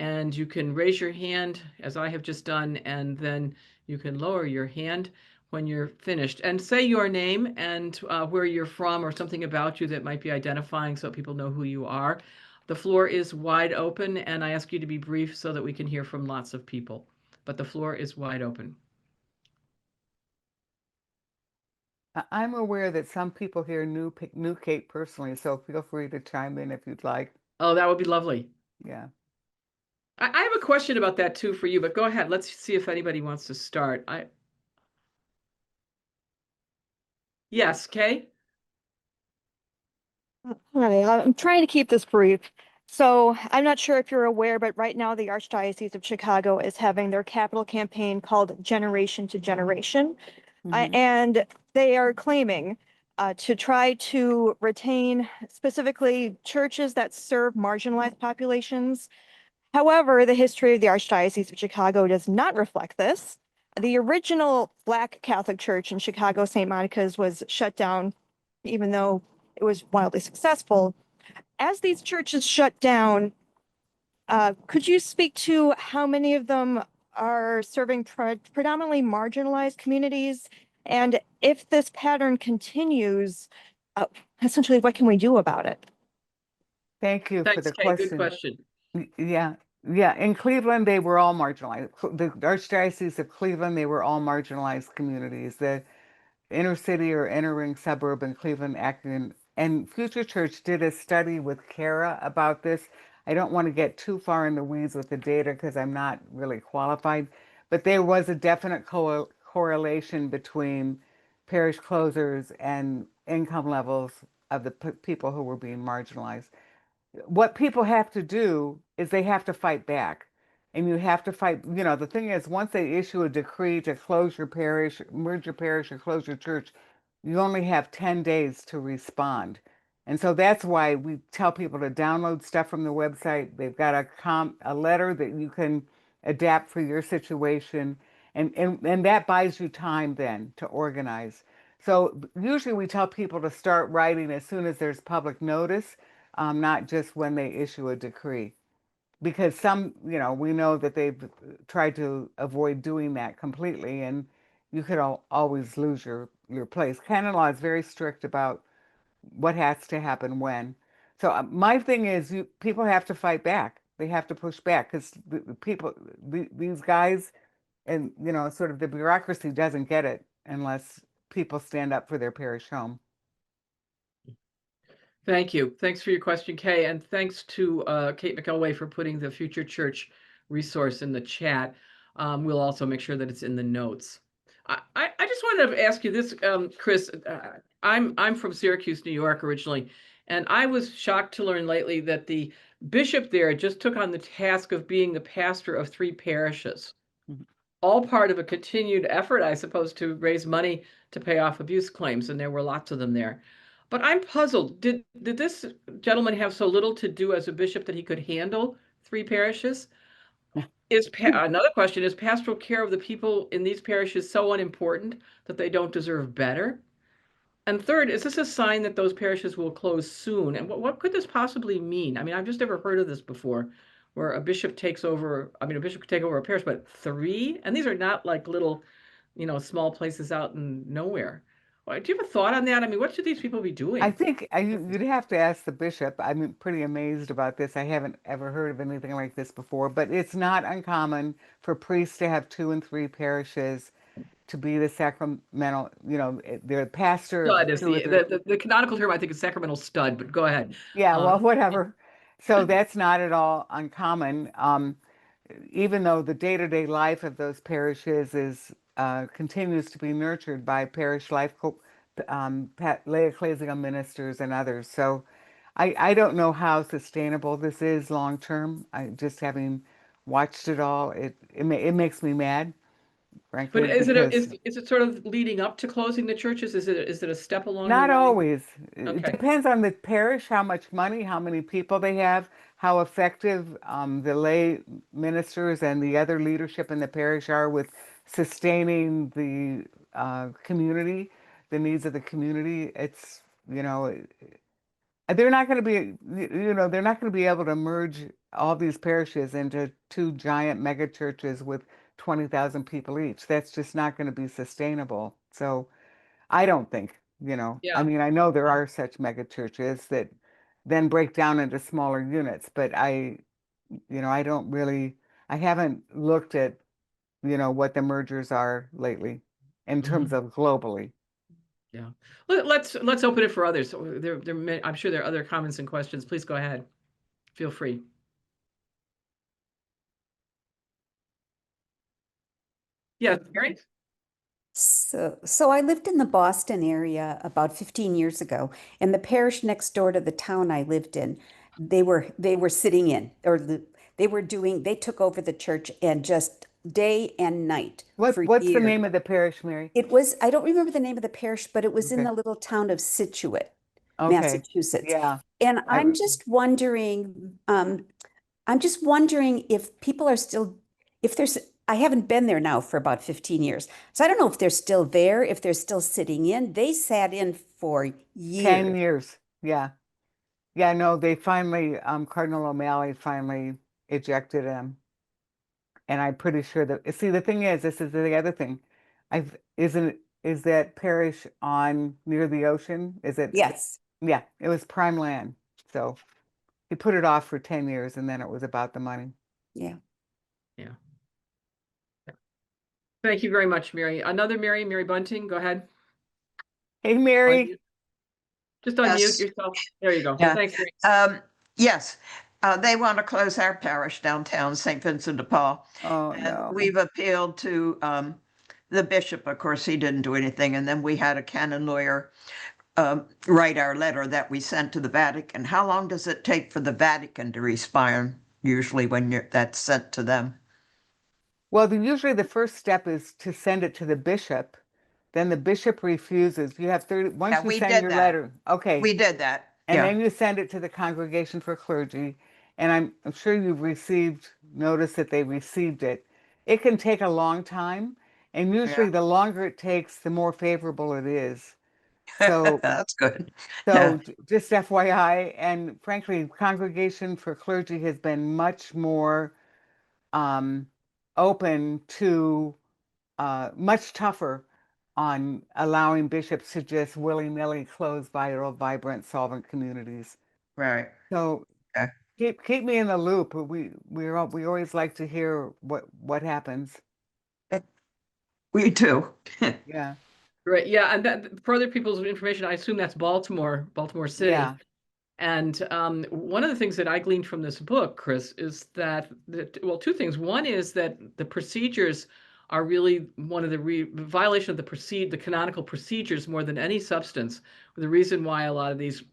And you can raise your hand, as I have just done, and then you can lower your hand when you're finished. And say your name and where you're from or something about you that might be identifying so people know who you are. The floor is wide open, and I ask you to be brief so that we can hear from lots of people. But the floor is wide open. I'm aware that some people here knew Kate personally, so feel free to chime in if you'd like. Oh, that would be lovely. Yeah. I have a question about that too for you, but go ahead. Let's see if anybody wants to start. Yes, Kay? Hi, I'm trying to keep this brief. So I'm not sure if you're aware, but right now the Archdiocese of Chicago is having their capital campaign called Generation to Generation. Hmm. And they are claiming to try to retain specifically churches that serve marginalized populations. However, the history of the Archdiocese of Chicago does not reflect this. The original Black Catholic Church in Chicago, St. Monica's, was shut down, even though it was wildly successful. As these churches shut down, could you speak to how many of them are serving predominantly marginalized communities? And if this pattern continues, uh, essentially, what can we do about it? Thank you for Thanks, the Kay. Good question. question. Yeah, yeah. In Cleveland, they were all marginalized. The Archdiocese of Cleveland, they were all marginalized communities. inner city or inner ring suburb in Cleveland, Acton, and Future Church did a study with Kara about this. I don't want to get too far in the weeds with the data because I'm not really qualified, but there was a definite correlation between parish closures and income levels of the people who were being marginalized. What people have to do is they have to fight back. And you have to fight, the thing is, once they issue a decree to close your parish, merge your parish, or close your church, you only have 10 days to respond. And so that's why we tell people to download stuff from the website. They've got a letter that you can adapt for your situation. And that buys you time then to organize. So usually we tell people to start writing as soon as there's public notice, not just when they issue a decree. Because we know that they've tried to avoid doing that completely, and you could always lose your place. Canon law is very strict about what has to happen when. So my thing is, people have to fight back. They have to push back because these guys, and sort of the bureaucracy doesn't get it unless people stand up for their parish home. Thank you. Thanks for your question, Kay. And thanks to Kate McElway for putting the Future Church resource in the chat. We'll also make sure that it's in the notes. I just wanted to ask you this, Chris. I'm from Syracuse, New York originally, and I was shocked to learn lately that the bishop there just took on the task of being the pastor of 3 parishes. Mhm. All part of a continued effort, I suppose, to raise money to pay off abuse claims, and there were lots of them there. But I'm puzzled. Did this gentleman have so little to do as a bishop that he could handle 3 parishes? Another question, is pastoral care of the people in these parishes so unimportant that they don't deserve better? And third, is this a sign that those parishes will close soon? And what could this possibly mean? I mean, I've just never heard of this before, where a bishop takes over. I mean, a bishop could take over a parish, but 3? And these are not like little, small places out in nowhere. Do you have a thought on that? I mean, what should these people be doing? I think you'd have to ask the bishop. I'm pretty amazed about this. I haven't ever heard of anything like this before, but it's not uncommon for priests to have 2 and 3 parishes, to be the sacramental, they're pastor of Stud is 2 or 3. the canonical term, I think, is sacramental stud, but go ahead. Yeah, well, whatever. So that's not at all uncommon. Even though the day-to-day life of those parishes continues to be nurtured by parish life lay ecclesial ministers and others. So I don't know how sustainable this is long term. I just having watched it all, it makes me mad, frankly, But is because it sort of leading up to closing the churches? Is it a step along the not way? always. It Okay. depends on the parish, how much money, how many people they have, how effective the lay ministers and the other leadership in the parish are with sustaining the community, the needs of the community. It's, they're not going to be, they're not going to be able to merge all these parishes into 2 giant mega churches with 20,000 people each. That's just not going to be sustainable. So I don't think, I Yeah. mean, I know there are such mega churches that then break down into smaller units, but I haven't looked at, what the mergers are lately in terms of globally. Yeah. Let's open it for others. So I'm sure there are other comments and questions. Please go ahead. Feel free. Yeah, Mary? So I lived in the Boston area about 15 years ago, and the parish next door to the town I lived in, they were sitting in, or they took over the church and just day and night What's for the years. name of the parish, Mary? I don't remember the name of the parish, but it was in Okay. the little town of Scituate, Okay. Massachusetts. Yeah. And I'm just wondering if people are still, I haven't been there now for about 15 years. So I don't know if they're still there, if they're still sitting in. They sat in for 10 years. years. Yeah. Yeah, no, they finally, Cardinal O'Malley finally ejected him. And I'm pretty sure that, see, the thing is, this is the other thing. Is that parish on near the ocean? Is it? Yes. Yeah, it was prime land. So he put it off for 10 years and then it was about the money. Yeah. Yeah. Thank you very much, Mary. Another Mary Bunting, go ahead. Hey, Mary. Unmute. Just unmute Yes. yourself. There you go. Yeah. Thanks, Mary. Yes, they want to close our parish downtown, St. Vincent de Paul. Oh, And no. we've appealed to the bishop. Of course, he didn't do anything. And then we had a canon lawyer write our letter that we sent to the Vatican. How long does it take for the Vatican to respond, usually when that's sent to them? Well, usually the first step is to send it to the bishop. Then the bishop refuses. You have 30, once Yeah, you we send did your that. letter, okay, We did that. and Yeah. then you send it to the Congregation for Clergy, and I'm sure you've received notice that they received it. It can take a long time, and usually Yeah. the longer it takes, the more favorable it is. So, That's good. so just FYI, and frankly, Congregation for Clergy has been much more open to, much tougher on allowing bishops to just willy-nilly close vital, vibrant, solvent communities. Right. So Okay. keep me in the loop. We always like to hear what happens. We too. Yeah, Right. Yeah. And that, for other people's information, I assume that's Baltimore City. yeah, And one of the things that I gleaned from this book, Chris, is well, two things. One is that the procedures are really one of the violation of the canonical procedures more than any substance. The reason why a lot of these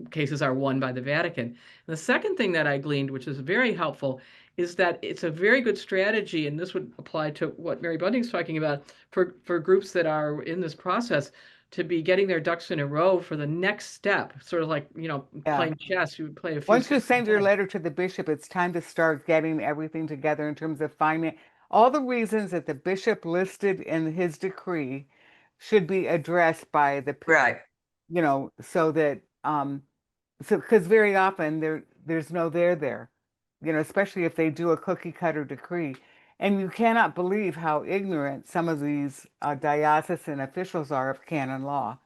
cases are won by the Vatican. And the second thing that I gleaned, which is very helpful, is that it's a very good strategy, and this would apply to what Mary Bunting's talking about for groups that are in this process, to be getting their ducks in a row for the next step, sort of like, yeah. playing chess, you would play a few Once you steps send your ahead. letter to the bishop, it's time to start getting everything together in terms of finding all the reasons that the bishop listed in his decree should be addressed by the, Right. so that so because very often there's no there, especially if they do a cookie cutter decree. And you cannot believe how ignorant some of these diocesan officials are of canon law.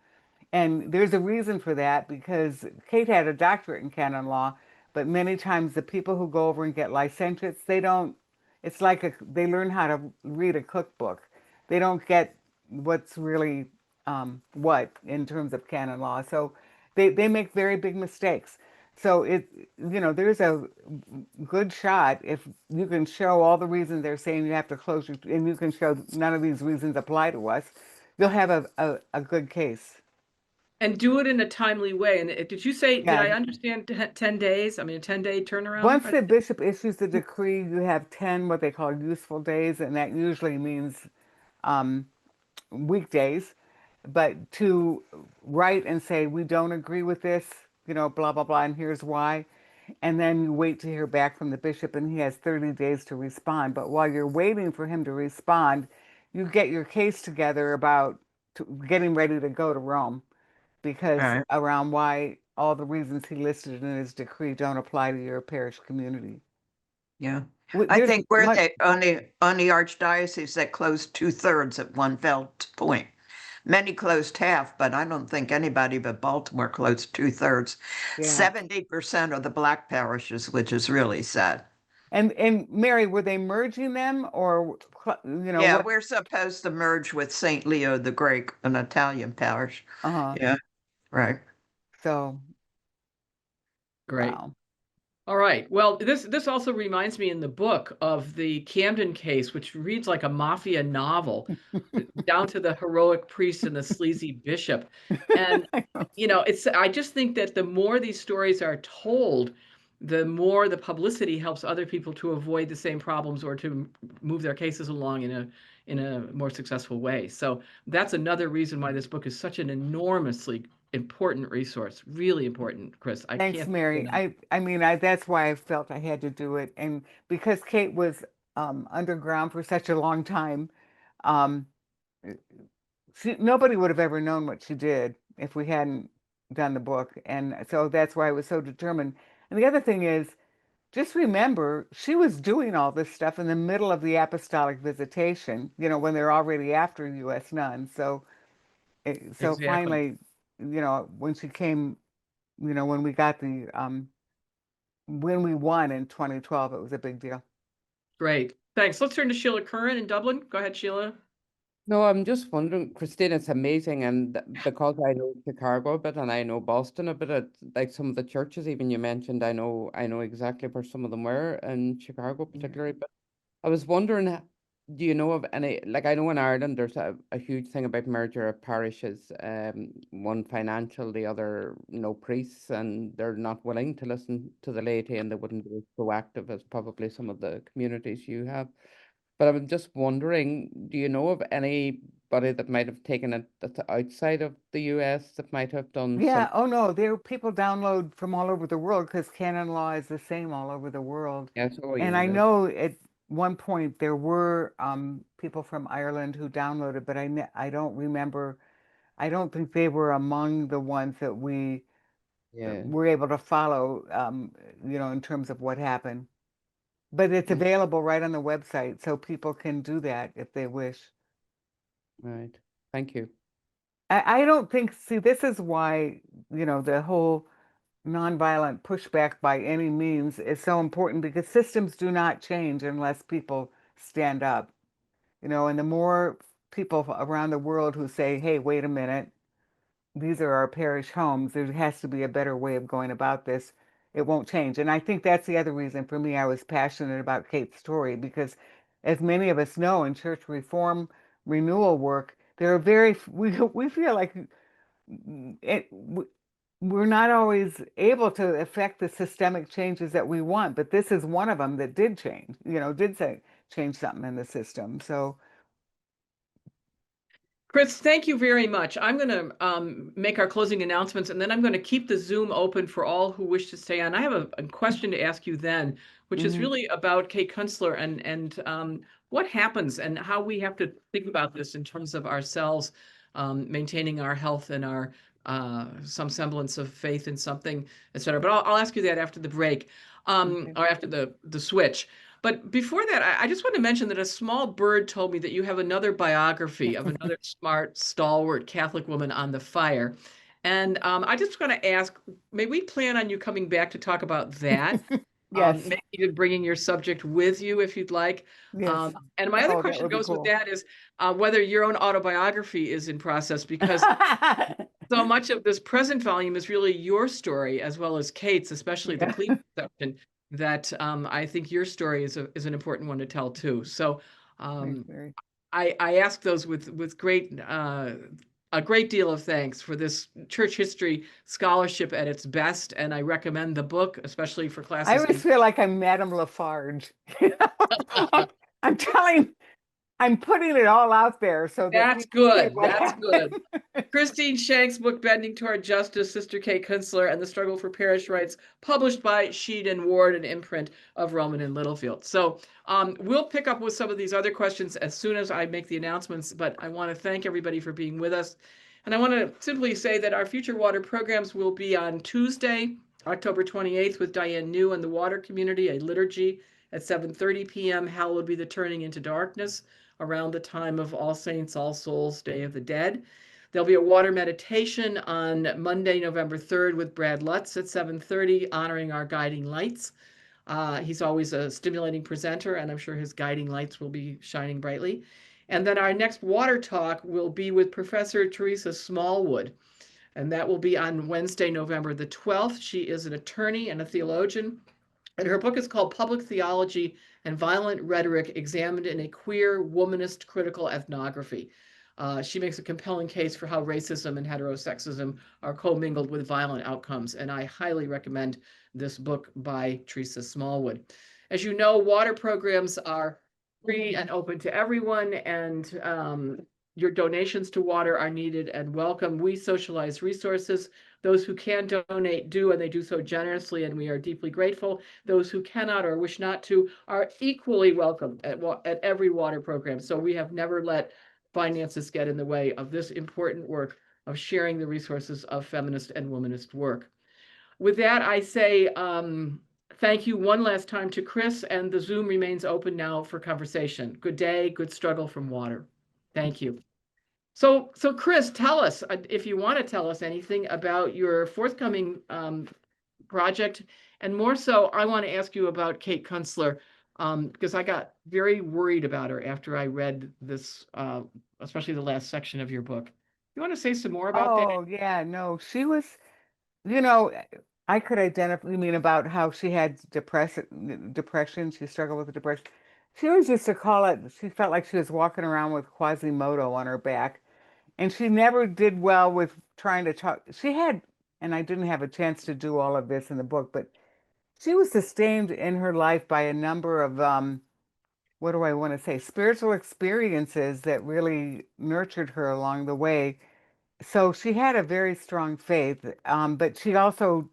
And there's a reason for that, because Kate had a doctorate in canon law, but many times the people who go over and get licentiates, they don't, it's like they learn how to read a cookbook. They don't get what's really what in terms of canon law. So they make very big mistakes. So there's a good shot if you can show all the reasons they're saying you have to close your, and you can show none of these reasons apply to us, you'll have a good case. And do it in a timely way. And did I Yeah. understand 10 days? I mean, a 10-day turnaround? Once the bishop issues the decree, you have 10 what they call useful days, and that usually means weekdays. But to write and say, we don't agree with this, blah, blah, blah, and here's why. And then you wait to hear back from the bishop, and he has 30 days to respond. But while you're waiting for him to respond, you get your case together about getting ready to go to Rome, because Right. around why all the reasons he listed in his decree don't apply to your parish community. Yeah. I think we're the only archdiocese that closed 2/3 at one fell point. Many closed half, but I don't think anybody but Baltimore closed 2/3. Yeah. 70% of the black parishes, which is really sad. And Mary, were they merging them, or Yeah, what? we're supposed to merge with St. Leo the Great, an Italian parish. Uh-huh. Yeah, right. So, Great. wow. All right. Well, this also reminds me in the book of the Camden case, which reads like a mafia novel, down to the heroic priest and the sleazy bishop. And I just think that the more these stories are told, the more the publicity helps other people to avoid the same problems or to move their cases along in a more successful way. So that's another reason why this book is such an enormously important resource. Really important, Chris. I Thanks, can't Mary. say I mean, that's why I felt I had to do it. And because Kate was underground for such a long time, um, nobody would have ever known what she did if we hadn't done the book. And so that's why I was so determined. And the other thing is, just remember, she was doing all this stuff in the middle of the apostolic visitation, when they're already after U.S. nuns. So exactly. finally, when she came, when we got when we won in 2012, it was a big deal. Great. Thanks. Let's turn to Sheila Curran in Dublin. Go ahead, Sheila. No, I'm just wondering, Christine, it's amazing, and because I know Chicago a bit and I know Boston a bit, like some of the churches even you mentioned, I know exactly where some of them were in Chicago particularly. But I was wondering, do you know of any, like I know in Ireland there's a huge thing about merger of parishes, one financial, the other no priests, and they're not willing to listen to the laity, and they wouldn't be as proactive as probably some of the communities you have. But I'm just wondering, do you know of anybody that might have taken it that's outside of the US that might have done some? Yeah, oh no, there people download from all over the world because Canon Law is the same all over the world. Yes, oh And yeah, I it is. know at one point there were people from Ireland who downloaded, but I don't remember. I don't think they were among the ones that we Yeah. were able to follow, in terms of what happened. But it's Mm, available right on the website, so people can do that if they wish. right. Thank you. I don't think, see, this is why, the whole nonviolent pushback by any means is so important because systems do not change unless people stand up, and the more people around the world who say, hey, wait a minute, these are our parish homes, there has to be a better way of going about this, it won't change. And I think that's the other reason for me I was passionate about Kate's story because as many of us know in church reform renewal work, there are we feel like we're not always able to affect the systemic changes that we want, but this is one of them that did change, change something in the system. So, Chris, thank you very much. I'm going to make our closing announcements, and then I'm going to keep the Zoom open for all who wish to stay on. I have a question to ask you then, which is mhm. really about Kate Kuenstler and what happens and how we have to think about this in terms of ourselves, maintaining our health and our some semblance of faith in something, et cetera. But I'll ask you that after the break, Okay. or after the switch. But before that, I just want to mention that a small bird told me that you have another biography of another smart, stalwart Catholic woman on the fire. And I just want to ask, may we plan on you coming back to talk about that? Yes, Maybe even bringing your subject with you if you'd like. yes. And my other Oh, that question would be goes with cool. that is whether your own autobiography is in process, because so much of this present volume is really your story as well as Kate's, especially the Yeah. Cleveland section, that I think your story is an important one to tell too. So Thanks, um, Mary. I ask those with great a great deal of thanks for this church history scholarship at its best, and I recommend the book, especially for I classes always in. feel like I'm Madame Lafarge. I'm telling, I'm putting it all out there so that That's people see good. what That's good. happened. Christine Schenk's book, Bending Toward Justice, Sister Kate Kuenstler, and the Struggle for Parish Rights, published by Sheed and Ward, an imprint of Roman and Littlefield. So we'll pick up with some of these other questions as soon as I make the announcements, but I want to thank everybody for being with us. And I want to simply say that our future water programs will be on Tuesday, October 28th, with Diane New and the Water Community, a liturgy at 7:30 p.m. Hallowed be the Turning into Darkness, around the time of All Saints, All Souls, Day of the Dead. There'll be a water meditation on Monday, November 3rd with Brad Lutz at 7:30, honoring our guiding lights. He's always a stimulating presenter, and I'm sure his guiding lights will be shining brightly. And then our next water talk will be with Professor Teresa Smallwood, and that will be on Wednesday, November the 12th. She is an attorney and a theologian, and her book is called Public Theology and Violent Rhetoric Examined in a Queer Womanist Critical Ethnography. She makes a compelling case for how racism and heterosexism are commingled with violent outcomes, and I highly recommend this book by Teresa Smallwood. As you know, water programs are free and open to everyone, and your donations to water are needed and welcome. We socialize resources. Those who can donate do, and they do so generously, and we are deeply grateful. Those who cannot or wish not to are equally welcome at every water program. So we have never let finances get in the way of this important work of sharing the resources of feminist and womanist work. With that, I say thank you one last time to Chris, and the Zoom remains open now for conversation. Good day, good struggle from water. Thank you. So Chris, tell us if you want to tell us anything about your forthcoming project, and more so, I want to ask you about Kate Kuenstler. because I got very worried about her after I read this, especially the last section of your book. You want to say some more about that? Oh, yeah, no, she was, you know, I could identify, you mean about how she had depression, she struggled with depression. She always used to call it, she felt like she was walking around with Quasimodo on her back. And she never did well with trying to talk. She had, and I didn't have a chance to do all of this in the book, but she was sustained in her life by a number of, what do I want to say, spiritual experiences that really nurtured her along the way. So she had a very strong faith, but she also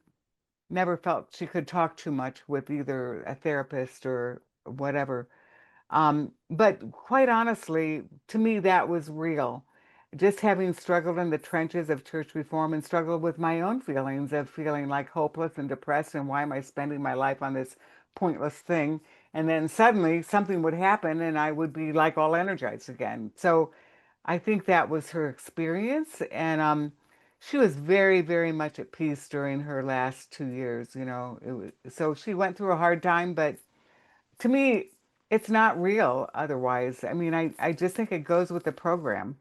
never felt she could talk too much with either a therapist or whatever. But quite honestly, to me, that was real. Just having struggled in the trenches of church reform and struggled with my own feelings of feeling like hopeless and depressed and why am I spending my life on this pointless thing? And then suddenly something would happen and I would be like all energized again. So I think that was her experience. And she was very, very much at peace during her last 2 years, you know. So she went through a hard time, but to me, it's not real otherwise. I mean, I just think it goes with the program.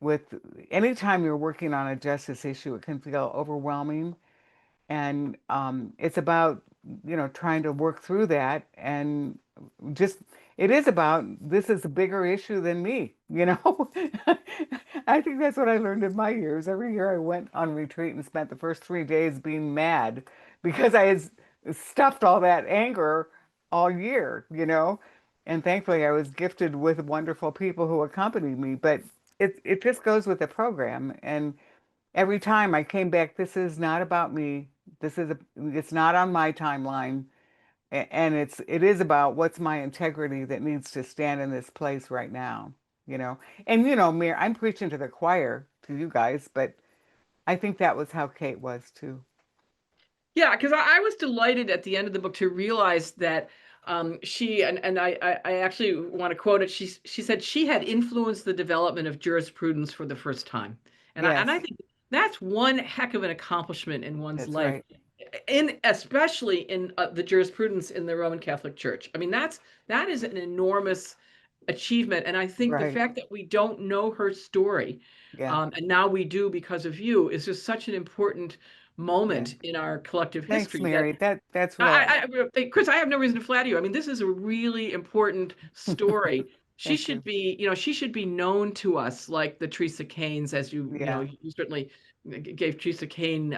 With anytime you're working on a justice issue, it can feel overwhelming. And it's about, you know, trying to work through that and just, it is about, this is a bigger issue than me, you know? I think that's what I learned in my years. Every year I went on retreat and spent the first 3 days being mad because I had stuffed all that anger all year, you know? And thankfully I was gifted with wonderful people who accompanied me, but it just goes with the program. And every time I came back, this is not about me. It's not on my timeline. And it is about what's my integrity that needs to stand in this place right now, you know? And you know, Mir, I'm preaching to the choir, to you guys, but I think that was how Kate was too. Yeah, because I was delighted at the end of the book to realize that she and I actually want to quote it. She said she had influenced the development of jurisprudence for the first time, and I Yes, think that's one heck of an accomplishment in one's that's life, right. in especially in the jurisprudence in the Roman Catholic Church. I mean, that is an enormous achievement, and I think the Right. fact that we don't know her story, Yeah. and now we do because of you, is just such an important Yeah. moment in our collective Thanks, history that Mary. That's real. Chris, I have no reason to flatter you. I mean, this is a really important story. She Thank you. should be, she should be known to us like the Teresa Caines, as Yeah. you certainly gave Teresa Kane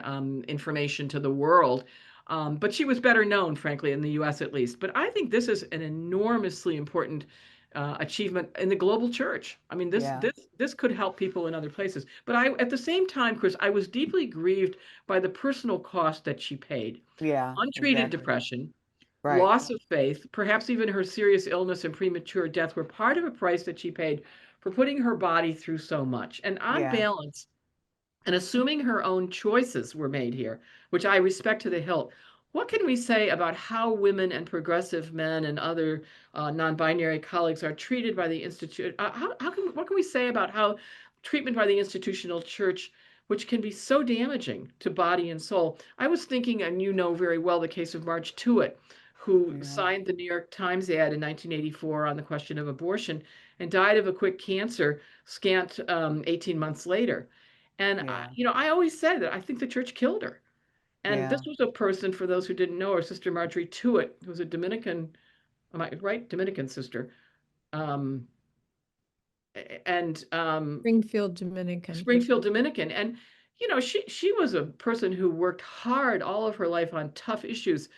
information to the world. But she was better known, frankly, in the US at least. But I think this is an enormously important achievement in the global church. I mean, Yeah. this could help people in other places. But at the same time, Chris, I was deeply grieved by the personal cost that she paid. Yeah. Untreated Exactly. depression, Right. loss of faith, perhaps even her serious illness and premature death were part of a price that she paid for putting her body through so much. And on Yeah. balance, and assuming her own choices were made here, which I respect to the hilt, what can we say about how women and progressive men and other non-binary colleagues are treated by the institute? What can we say about how treatment by the institutional church, which can be so damaging to body and soul? I was thinking, and you know very well the case of Marge Tuitt, who Yeah. signed the New York Times ad in 1984 on the question of abortion and died of a quick cancer scant 18 months later. And Yeah. I always said that I think the church killed her. And this Yeah. was a person, for those who didn't know her, Sister Marjorie Tuitt, who was a Dominican, am I right? Dominican sister. Um, and Springfield, Dominican. Springfield Dominican. And, she was a person who worked hard all of her life on tough issues.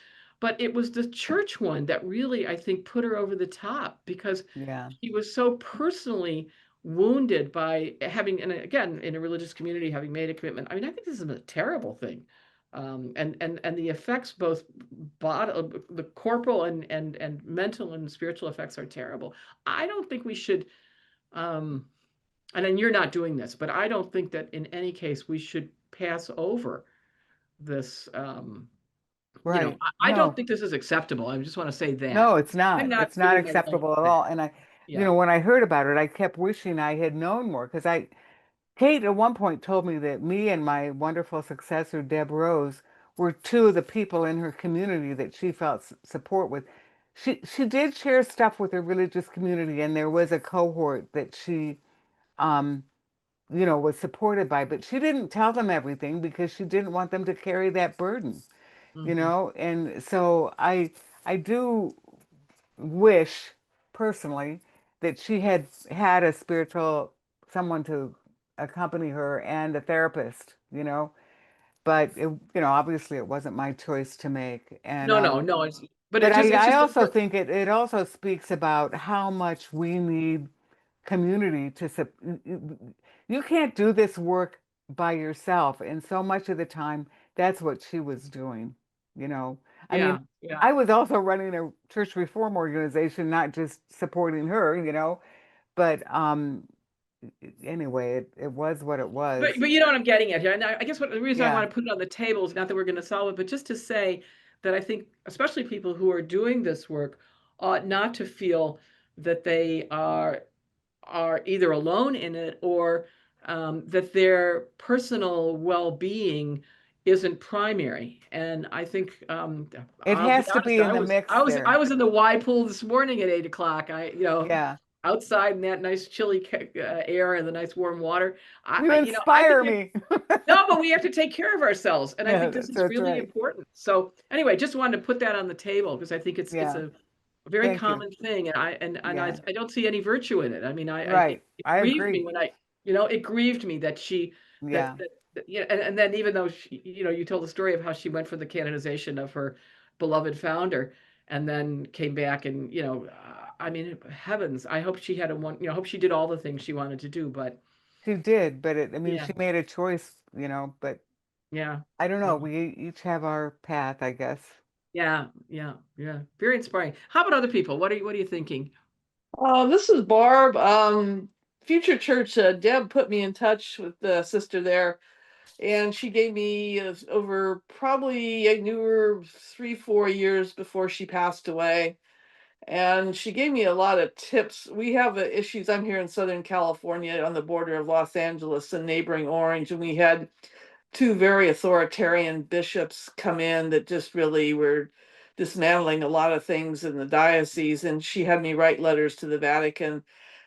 But it was the church one that really, I think, put her over the top because Yeah. she was so personally wounded by having, and again, in a religious community, having made a commitment. I mean, I think this is a terrible thing. And the effects, both the corporal and mental and spiritual effects are terrible. I don't think we should, um, and then you're not doing this, but I don't think that in any case we should pass over this. Right. I don't No. think this is acceptable. I just want to say that. No, it's I'm not. not It's not giving my life acceptable at all. back. And Yeah. when I heard about it, I kept wishing I had known more because Kate at one point told me that me and my wonderful successor, Deb Rose, were two of the people in her community that she felt support with. she did share stuff with her religious community, and there was a cohort that she um was supported by, but she didn't tell them everything because she didn't want them to carry that burden, Mhm. and so I do wish personally that she had had a spiritual someone to accompany her and a therapist, but obviously it wasn't my choice to make. And No, but but it's I just also think it also speaks about how much we need community to you can't do this work by yourself, and so much of the time that's what she was doing. I mean, yeah. I was also running a church reform organization, not just supporting her, but anyway, it was what it was. But you know what I'm getting at here, and I guess what the reason I Yeah. want to put it on the table is not that we're going to solve it, but just to say that I think especially people who are doing this work ought not to feel that they are either alone in it or that their personal well-being isn't primary. And I think It I'll be has to honest, be in the mix I there. was in the Y pool this morning at 8 o'clock. Yeah. Outside in that nice chilly air and the nice warm water. You I think inspire me. no, but we have to take care of ourselves, and I Yeah, think this is that's really right. important. So anyway, just wanted to put that on the table because I think it's Yeah. a very Thank you. common thing, and Yeah. I don't see any virtue in it. I mean, Right. it I grieved me agree. when it grieved me that Yeah. and then even though you told the story of how she went for the canonization of her beloved founder, and then came back and I mean, heavens, I hope she had I hope she did all the things she wanted to do, but She did, but I mean, yeah, she made a choice, but yeah. I don't Yeah. know. We each have our path, I guess. Yeah. Very inspiring. How about other people? What are you thinking? This is Barb. Future Church, Deb put me in touch with the sister there, and she gave me over probably I knew her 3, 4 years before she passed away, and she gave me a lot of tips. We have issues. I'm here in Southern California on the border of Los Angeles and neighboring Orange, and we had two very authoritarian bishops come in that just really were dismantling a lot of things in the diocese. And she had me write letters to the Vatican.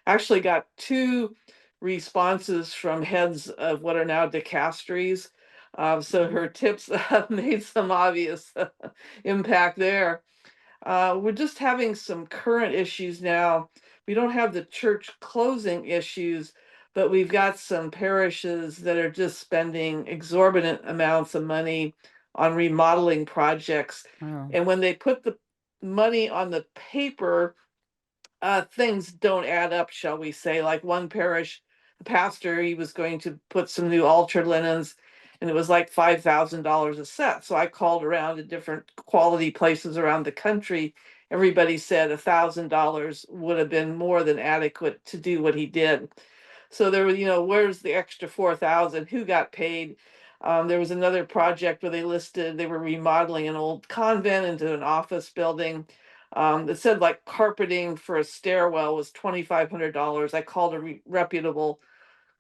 Actually got two responses from heads of what are now dicasteries. So her tips made some obvious impact there. We're just having some current issues now. We don't have the church closing issues, but we've got some parishes that are just spending exorbitant amounts of money on remodeling projects. Oh. And when they put the money on the paper, things don't add up, shall we say. Like one parish, the pastor, he was going to put some new altar linens, and it was like $5,000 a set. So I called around to different quality places around the country. Everybody said $1,000 would have been more than adequate to do what he did. So there was, where's the extra 4,000? Who got paid? There was another project where they were remodeling an old convent into an office building. It said like carpeting for a stairwell was $2,500. I called a reputable,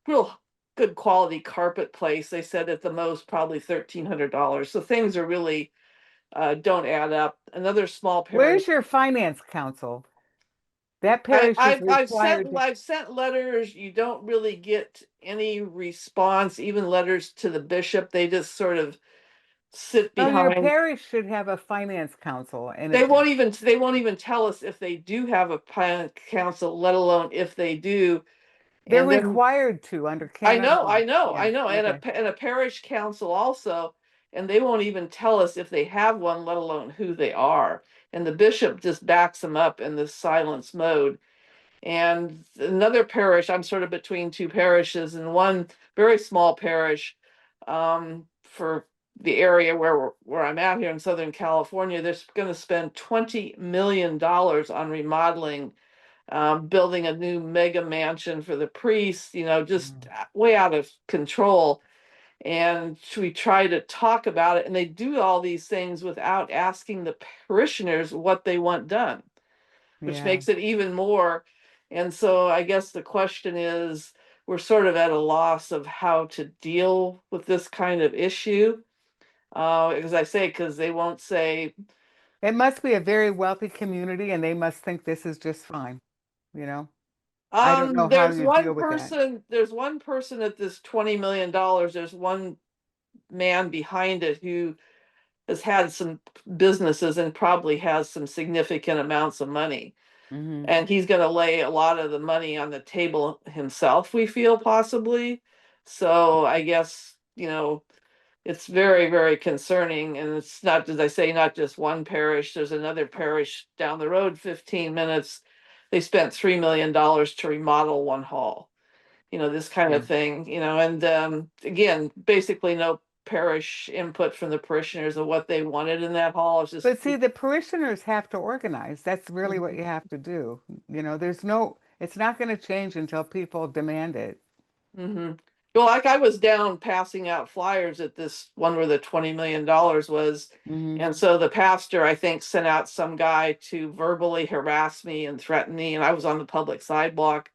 real good quality carpet place. They said at the most probably $1,300. So things are really don't add up. Another small parish. Where's your finance council? That parish is required to. I've sent letters. You don't really get any response, even letters to the bishop. They just sort of sit Oh, your behind. parish should have a finance council, and They won't even tell us if they do have a plan council, let alone if they do. they're And then required to under Canon Law. Yeah. I know, and Okay. a parish council also, and they won't even tell us if they have one, let alone who they are. And the bishop just backs them up in this silence mode. And another parish, I'm sort of between two parishes, and one very small parish, for the area where I'm at here in Southern California, they're going to spend $20 million on remodeling, building a new mega mansion for the priests, just way out of control. And we try to talk about it, and they do all these things without asking the parishioners what they want done, which Yeah. makes it even more. And so I guess the question is, we're sort of at a loss of how to deal with this kind of issue. As I say, because they won't say It must be a very wealthy community and they must think this is just fine, you know? I don't know how There's you one deal with that. person, there's one person at this $20 million. There's one man behind it who has had some businesses and probably has some significant amounts of money. Hmm. And he's going to lay a lot of the money on the table himself, we feel possibly. So I guess, it's very, very concerning. And it's not, as I say, not just one parish. There's another parish down the road, 15 minutes. They spent $3 million to remodel one hall, this kind Yeah. of thing, and again, basically no parish input from the parishioners of what they wanted in that hall. It's just, But see, the parishioners have to organize. That's really what you have to do. You know, it's not going to change until people demand it. hmm well, like I was down passing out flyers at this one where the $20 million was. Hmm. And so the pastor, I think, sent out some guy to verbally harass me and threaten me. And I was on the public sidewalk.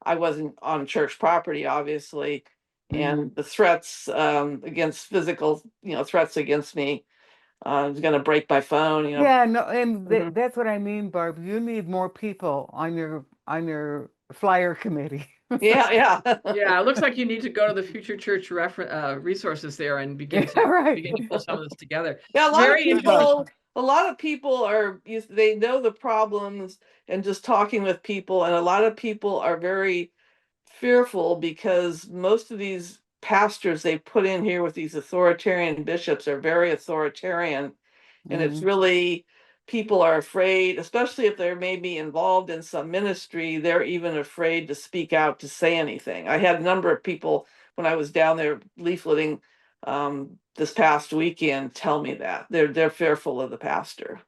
I wasn't on church property, obviously. Hmm. And the threats against physical, threats against me, was going to break my phone, Yeah, no, and Mhm. that's what I mean, Barb. You need more people on your flyer committee. Yeah, yeah. Yeah, it looks like you need to go to the Future Church resources there and Yeah, begin to right. pull some of this together. Yeah, Very interesting. a lot of people they know the problems and just talking with people, and a lot of people are very fearful because most of these pastors they put in here with these authoritarian bishops are very authoritarian, and it's Hmm. really people are afraid, especially if they're maybe involved in some ministry, they're even afraid to speak out to say anything. I had a number of people when I was down there leafleting this past weekend tell me that they're fearful of the pastor.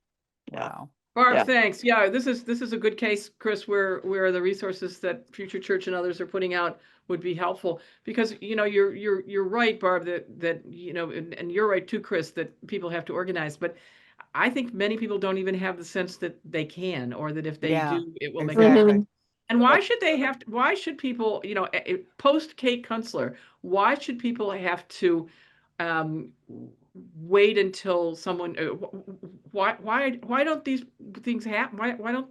Yeah. Wow. Barb, Yeah. thanks. Yeah, this is a good case, Chris, where the resources that Future Church and others are putting out would be helpful because you're right, Barb, that and you're right too, Chris, that people have to organize, but I think many people don't even have the sense that they can, or that if they Yeah, do, it will make a exactly. difference. And why should they have to, why should people, post Kate Kuenstler, why should people have to um, wait until someone, why don't these things happen?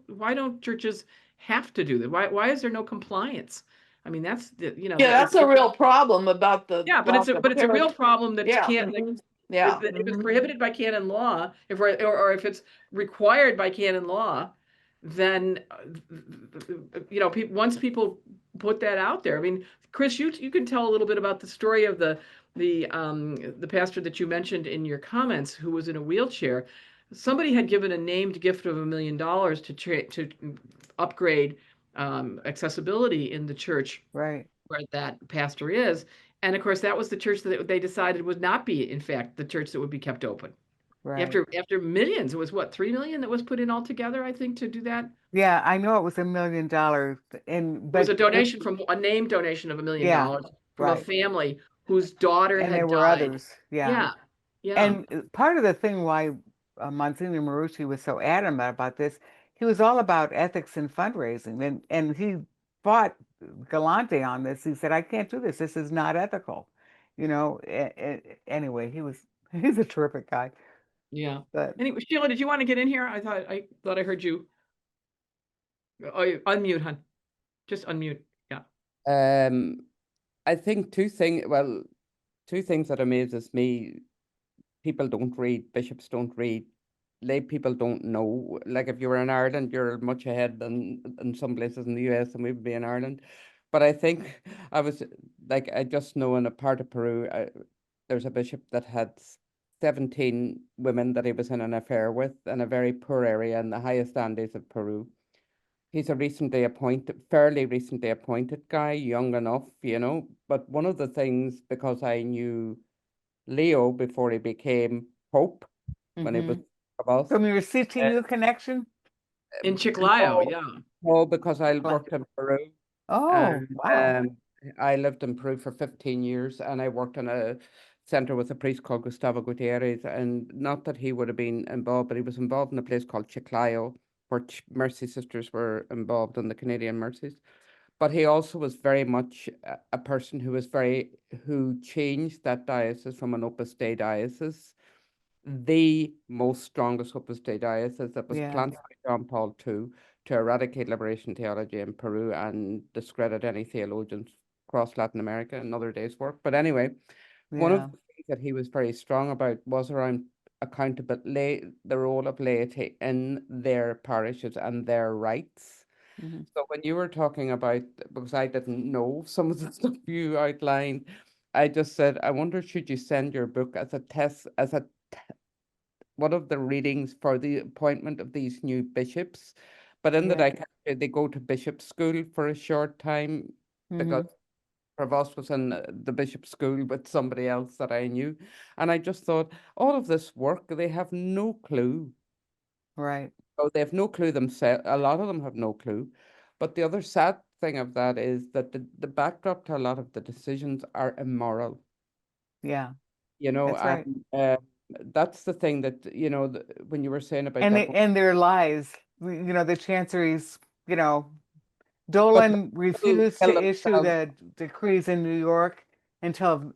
Why don't churches have to do that? Why is there no compliance? I mean, that's Yeah, that's a real problem about the yeah, but lack of it's a real problem that Yeah. can't, like, Yeah. if it's prohibited by canon law, or if it's required by canon law, then people, once people put that out there. I mean, Chris, you can tell a little bit about the story of the pastor that you mentioned in your comments who was in a wheelchair. Somebody had given a named gift of $1 million to upgrade accessibility in the church Right, where that pastor is. And of course, that was the church that they decided would not be, in fact, the church that would be kept open. right. After millions, it was what, 3 million that was put in altogether, I think, to do that. Yeah, I know it was $1 million, and It was but a donation from a named donation of $1 million yeah, from a right. family whose daughter And there had were died. others. Yeah. Yeah, yeah, And part of the thing why Monsignor Marucci was so adamant about this, he was all about ethics and fundraising, and he fought Galante on this. He said, "I can't do this. This is not ethical." You know. Anyway, he's a terrific guy. yeah. But Anyway, Sheila, did you want to get in here? I heard you. Oh, unmute, hon. Just unmute. Yeah. I think two things that amazes me: people don't read, bishops don't read, lay people don't know. Like if you were in Ireland, you're much ahead than in some places in the US, and we would be in Ireland. But I think I just know in a part of Peru, there's a bishop that had 17 women that he was in an affair with in a very poor area in the highest Andes of Peru. He's a fairly recently appointed guy, young enough, But one of the things, because I knew Leo before he became Pope, when he was about, from your CTU connection. In Chiclayo, no, yeah. no, because I worked in Peru, Oh, and wow. I lived in Peru for 15 years, and I worked in a center with a priest called Gustavo Gutierrez, and not that he would have been involved, but he was involved in a place called Chiclayo, where Mercy Sisters were involved in the Canadian Mercies. But he also was very much a person who changed that diocese from an Opus Dei diocese the most strongest Opus Dei diocese that was Yeah. planted by John Paul II to eradicate liberation theology in Peru and discredit any theologians across Latin America, another day's work. But anyway, one of Yeah. the things that he was very strong about was around accountability, the role of laity in their parishes and their rights. Mhm. So when you were talking about, because I didn't know some of the stuff you outlined, I just said, I wonder, should you send your book as a test, as a one of the readings for the appointment of these new bishops? But in the Yeah. dicastery, they go to bishop school for a short time because Mhm. Provost was in the bishop school with somebody else that I knew. And I just thought, all of this work, they have no clue. Right. Oh, they have no clue themselves. A lot of them have no clue. But the other sad thing of that is that the backdrop to a lot of the decisions are immoral, Yeah. you know, That's right. and that's the thing that, you know, when you were saying about And that, and their lies. You know, the chanceries, you know, but Dolan people refused kill to issue themselves. the decrees in New York until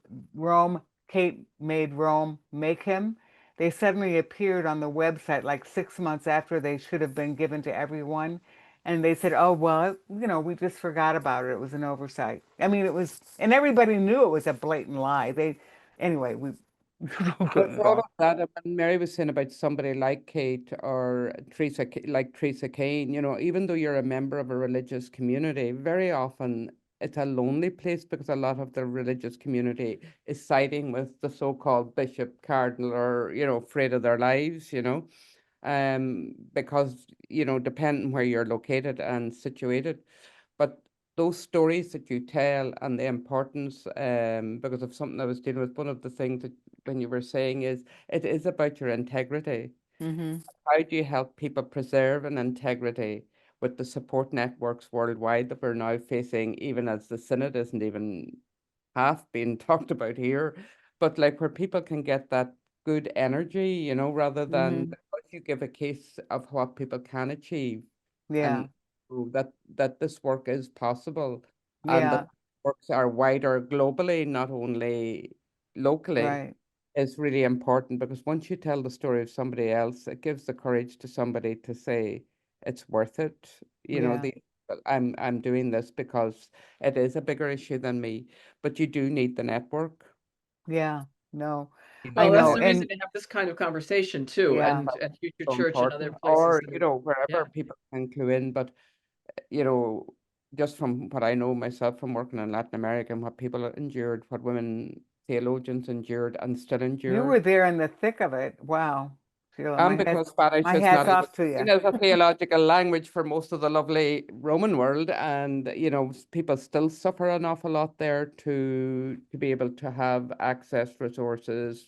Kate made Rome make him. They suddenly appeared on the website like 6 months after they should have been given to everyone. And they said, oh, well, you know, we just forgot about it. It was an oversight. I mean, it was, and everybody knew it was a blatant lie. Anyway, we But go for all on. of that, when Mary was saying about somebody like Kate or like Teresa Kane, you know, even though you're a member of a religious community, very often it's a lonely place because a lot of the religious community is siding with the so-called bishop, cardinal, or, you know, afraid of their lives, you know, because, you know, depending where you're located and situated. But those stories that you tell and the importance, because of something I was dealing with, one of the things that when you were saying is it is about your integrity. Mm-hmm. How do you help people preserve an integrity with the support networks worldwide that we're now facing, even as the synod isn't even half being talked about here, but like where people can get that good energy, you know, rather than Mm-hmm. because you give a case of what people can achieve Yeah. and that this work is possible and that Yeah. works are wider globally, not only locally, Right. is really important because once you tell the story of somebody else, it gives the courage to somebody to say it's worth it. You know, Yeah. I'm doing this because it is a bigger issue than me, but you do need the network. Yeah. No, You I Well, need that's know. the reason And to have this kind of conversation too, yeah. and future so church and other important, places or that you are, know, yeah. wherever people can clue in. But you know, just from what I know myself from working in Latin America and what people endured, what women theologians endured and still You were endure. there in the thick of it. Wow, Sheila, And because Spanish my is hat's not even off to seen you. as a theological language for most of the lovely Roman world, and you know, people still suffer an awful lot there to be able to have access, resources,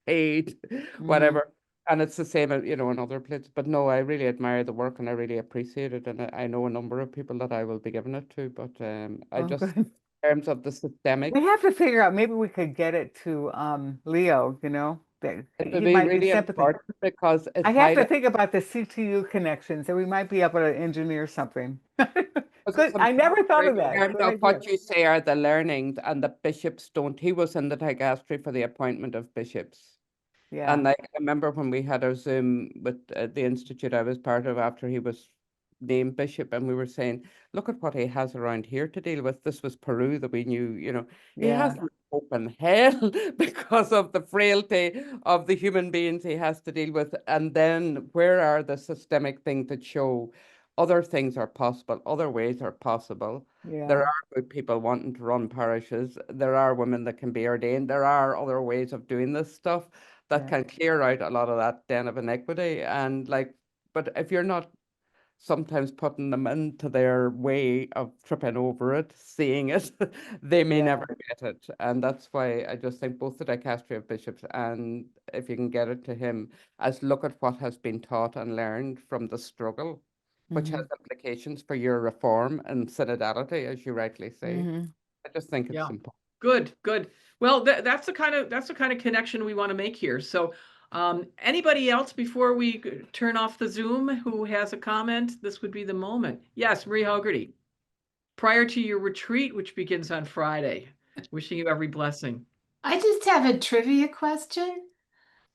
aid, Hmm. whatever. And it's the same, you know, in other places. But no, I really admire the work and I really appreciate it. And I know a number of people that I will be giving it to. But I Oh, just, good. in terms of the systemic, We have to figure out, maybe we could get it to Leo, you know, that it would he be might be really sympathetic. important because I it's have to highlight. think about the CTU connection, so we might be able to engineer something. Because Good. it's I never thought Very of good. in that. terms Good of idea. what you say are the learnings, and the bishops don't. He was in the dicastery for the appointment of bishops. Yeah. And like, I remember when we had our Zoom with the institute I was part of after he was named bishop, and we were saying, look at what he has around here to deal with. This was Peru that we knew, you know, he has Yeah. open hell because of the frailty of the human beings he has to deal with. And then where are the systemic things that show other things are possible, other ways are possible? There Yeah. are good people wanting to run parishes. There are women that can be ordained. There are other ways of doing this stuff that Yeah. can clear out a lot of that den of iniquity. And like, but if you're not sometimes putting them into their way of tripping over it, seeing it, they may Yeah. never get it. And that's why I just think both the dicastery of bishops and if you can get it to him, as look at what has been taught and learned from the struggle, which has Hmm. implications for your reform and synodality, as you rightly say. Hmm. I just think it's Yeah. important. Good, good. Well, that's the kind of connection we want to make here. So, anybody else before we turn off the Zoom who has a comment? This would be the moment. Yes, Marie Hogarty. Prior to your retreat, which begins on Friday, wishing you every blessing. I just have a trivia question.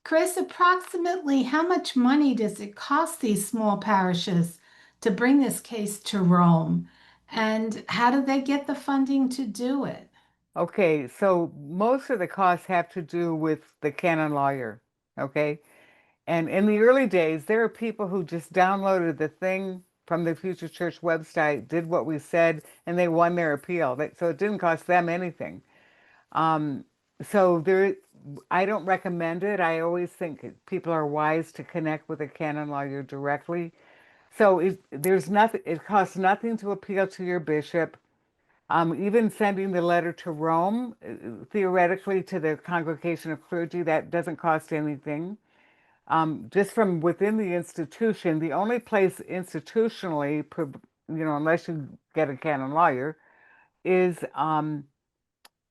Chris, approximately how much money does it cost these small parishes to bring this case to Rome? And how do they get the funding to do it? Okay, so most of the costs have to do with the canon lawyer. Okay. And in the early days, there were people who just downloaded the thing from the Future Church website, did what we said, and they won their appeal. So it didn't cost them anything. Um, so I don't recommend it. I always think people are wise to connect with a canon lawyer directly. So there's nothing. It costs nothing to appeal to your bishop. Even sending the letter to Rome, theoretically to the Congregation of Clergy, that doesn't cost anything. Just from within the institution, the only place institutionally, unless you get a canon lawyer, is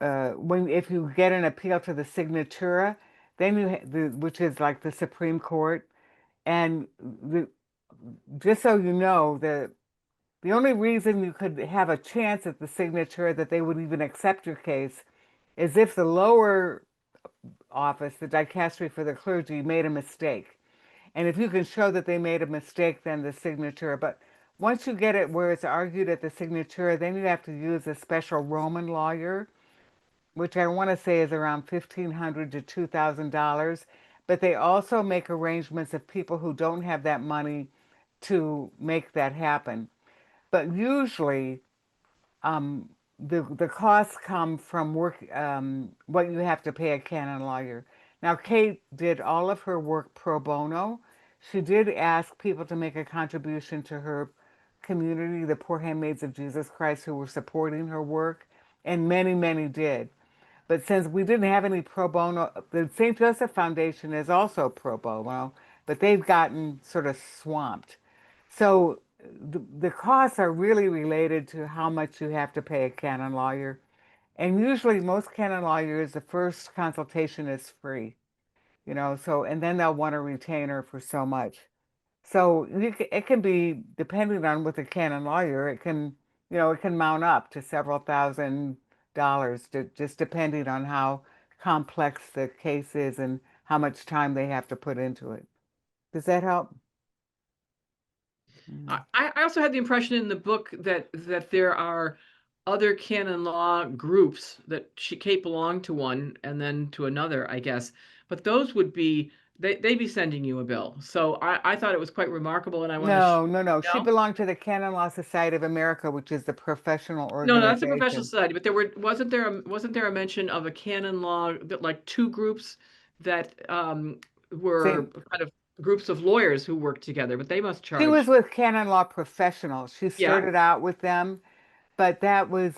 if you get an appeal to the Signatura, then which is like the Supreme Court, and just so you know, the only reason you could have a chance at the Signatura that they would even accept your case is if the lower office, the dicastery for the clergy, made a mistake. And if you can show that they made a mistake, then the Signatura. But once you get it where it's argued at the Signatura, then you have to use a special Roman lawyer, which I want to say is around $1,500 to $2,000. But they also make arrangements of people who don't have that money to make that happen. But usually, the costs come from what you have to pay a canon lawyer. Now, Kate did all of her work pro bono. She did ask people to make a contribution to her community, the Poor Handmaids of Jesus Christ, who were supporting her work, and many, many did. But since we didn't have any pro bono, the St. Joseph Foundation is also pro bono, but they've gotten sort of swamped. So the costs are really related to how much you have to pay a canon lawyer. And usually most canon lawyers, the first consultation is free, and then they'll want a retainer for so much. So it can be, depending on with a canon lawyer, it can mount up to several $1,000s, just depending on how complex the case is and how much time they have to put into it. Does that help? I also had the impression in the book that there are other canon law groups that Kate belonged to one and then to another, I guess. But those would be they'd be sending you a bill. So I thought it was quite remarkable, and I want to No. She no? belonged to the Canon Law Society of America, which is the professional No, that's a professional organization. society. But wasn't there a mention of a canon law that like two groups that were Same. kind of groups of lawyers who worked together, but they must She was charge. with Canon Law Professionals. She Yeah. started out with them, but that was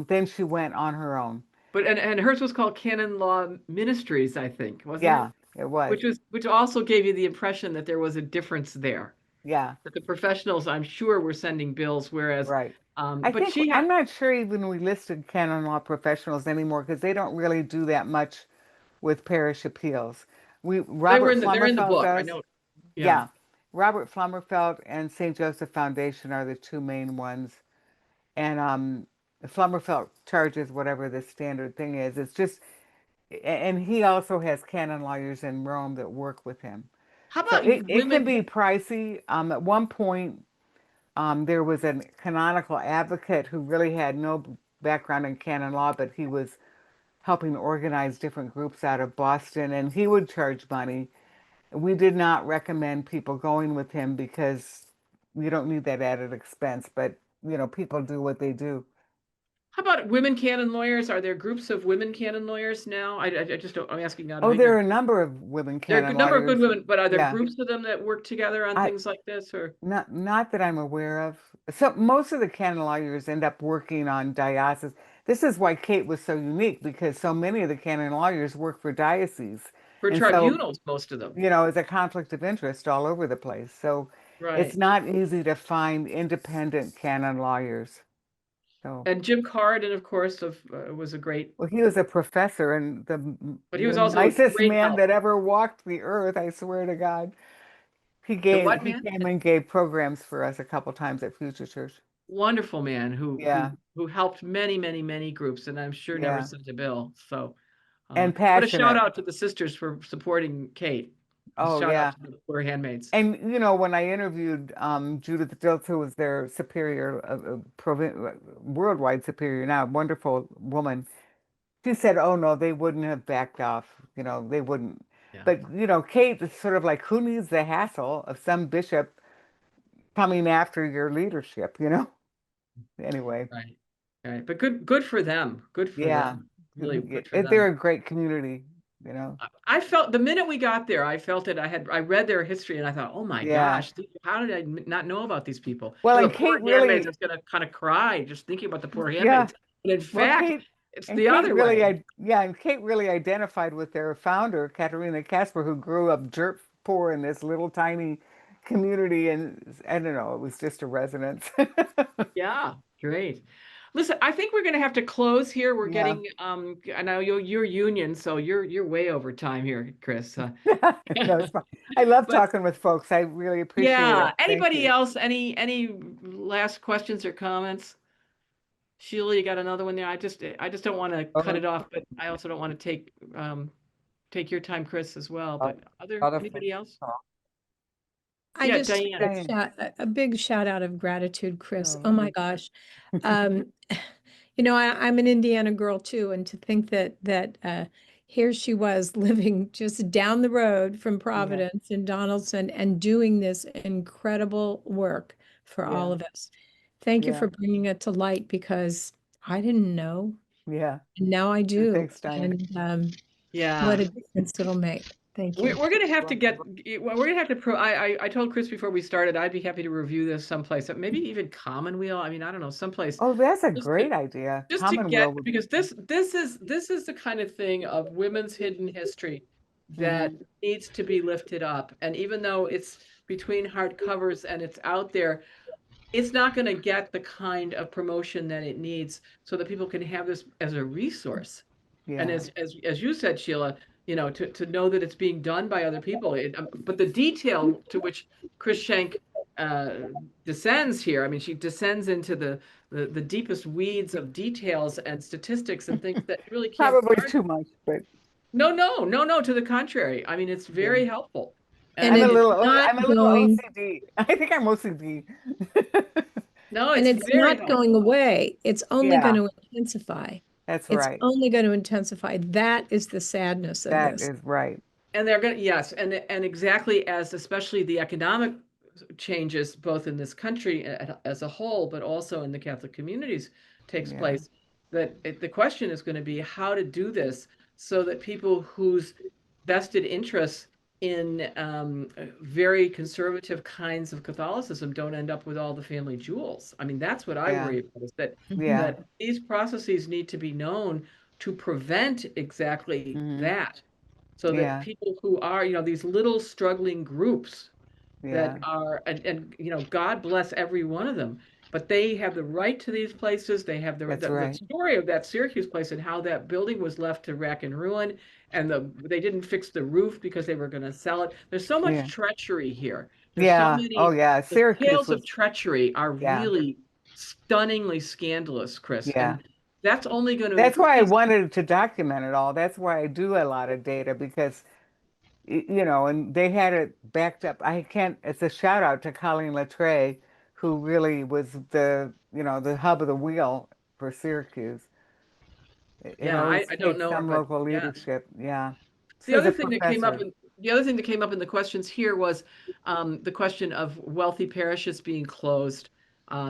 then she went on her own. But and hers was called Canon Law Ministries, I think, wasn't Yeah, it? it was. Which also gave you the impression that there was a difference there. Yeah, That the professionals, I'm sure, were sending bills, whereas right. but she had I'm not sure even we listed Canon Law Professionals anymore because they don't really do that much with parish appeals. they were Robert they're in the Flummerfeld book. I does. know. Yeah. Yeah, Robert Flummerfeld and St. Joseph Foundation are the two main ones. And Flummerfeld charges whatever the standard thing is. It's just, and he also has canon lawyers in Rome that work with him. How So about it can women? be pricey. At one point, there was a canonical advocate who really had no background in canon law, but he was helping organize different groups out of Boston, and he would charge money. We did not recommend people going with him because you don't need that added expense, but people do what they do. How about women canon lawyers? Are there groups of women canon lawyers now? I just don't. I'm asking out of Oh, there are ignorance. a number of women There are a canon number of good lawyers. women, but are there Yeah, groups of them that work together on I things like this, or not that I'm aware of. So most of the canon lawyers end up working on diocese. This is why Kate was so unique because so many of the canon lawyers work for dioceses, for and so tribunals, most of them? it's a conflict of interest all over the place. So it's Right. not easy to find independent canon lawyers. So. And Jim Card, and of course, was a great, Well, he was a professor and but he was the also a nicest great man help. that ever walked the earth, I swear to God. The what He man? came and gave programs for us a couple times at Future Church. Wonderful man Yeah, who helped many, many, many groups, and I'm sure never yeah. sent a bill. So And But a shout passionate. out to the sisters for supporting Kate. A Oh, shout yeah. out to the poor handmaids. And when I interviewed Judith Dilts, who was their superior, worldwide superior now, wonderful woman, she said, "Oh no, they wouldn't have backed off. They wouldn't." Yeah. But Kate is sort of like, who needs the hassle of some bishop coming after your leadership? Anyway, Right. But good for them. Good for yeah, them. Really good for them. they're a great community. I felt the minute we got there, I felt it. I read their history and I thought, oh my Yeah. gosh, how did I not know about these people? Well, The and poor Kate handmaids really, is going to kind of cry just thinking about the poor yeah. handmaids. And in Well, fact, Kate it's and the Kate other really, way. and Kate really identified with their founder, Katerina Kasper, who grew up dirt poor in this little tiny community, and I don't know, it was just a resonance. Yeah, great. Listen, I think we're going to have to close here. We're Yeah. getting I know you're union, so you're way over time here, Chris. No, it's fine. I love But talking with folks. I really appreciate yeah, it. Thank anybody you. else? Any last questions or comments? Sheila, you got another one there. I just don't want to cut it off, but I also don't want to take your time, Chris, as well. But anybody else? I Yeah, just Diane. a big shout out of gratitude, Chris. Oh, Oh my gosh. I'm an Indiana girl too, and to think that here she was living just down the road from Providence in Donaldson and doing this incredible work for all Yeah. of us. Thank you Yeah. for bringing it to light because I didn't know, Yeah. and now I do. Thanks, Diane. And Yeah. what a difference it'll make. Thank you. We're gonna have to I told Chris before we started, I'd be happy to review this someplace, maybe even Commonweal. I mean, I don't know, someplace. Oh, that's a just great to, idea. just to Commonweal get would because this is the kind of thing of women's hidden history that needs to be lifted up. And even though it's between hardcovers and it's out there, it's not going to get the kind of promotion that it needs so that people can have this as a resource. And Yeah. as you said, Sheila, to know that it's being done by other people. But the detail to which Chris Schenk descends here, I mean, she descends into the deepest weeds of details and statistics and things that you really can't Probably learn. too much, but No, to the contrary. I mean, it's very helpful. And I'm a it's little not going, OCD. I think I'm OCD. No, and it's it's very not going helpful. away. It's only Yeah. going to intensify. That's It's right. only going to intensify. That is the sadness of That this. is right. And they're going to, yes, and exactly as especially the economic changes both in this country as a whole, but also in the Catholic communities takes Yeah. place, that the question is going to be how to do this so that people whose vested interests in very conservative kinds of Catholicism don't end up with all the family jewels. I mean, that's what I Yeah. worry about, is that Yeah. that these processes need to be known to prevent exactly that. So that Yeah. people who are, these little struggling groups that Yeah. are, and God bless every one of them, but they have the right to these places. They have That's the right. story of that Syracuse place and how that building was left to wreck and ruin, and they didn't fix the roof because they were going to sell it. There's so much Yeah. treachery here. There's so Yeah. Oh, many, yeah. the Syracuse tales of was, treachery are yeah. really stunningly scandalous, Chris. Yeah. And that's only going to That's why I increase. wanted to document it all. That's why I do a lot of data because, and they had it backed up. It's a shout out to Colleen Latreille, who really was the hub of the wheel for Syracuse. It Yeah, always I don't takes know her, some but local yeah. leadership. Yeah. The She's other a thing that came up professor. in the questions here was the question of wealthy parishes being closed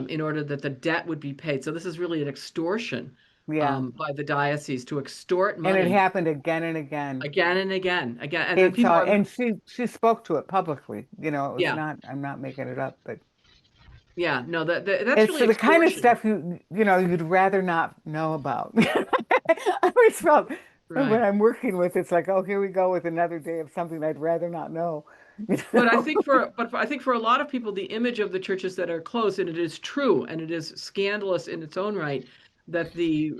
in order that the debt would be paid. So this is really an extortion Yeah. by the diocese to extort And it money happened again and again. again and again, and then It's people are, and she spoke to it publicly. It was yeah, not, I'm not making it up, but yeah, no, that's it's really the kind of extortion, stuff you'd rather not know about. I always felt when right? I'm working with, it's like, oh, here we go with another day of something I'd rather not know. But I think for a lot of people, the image of the churches that are closed, and it is true, and it is scandalous in its own right, that the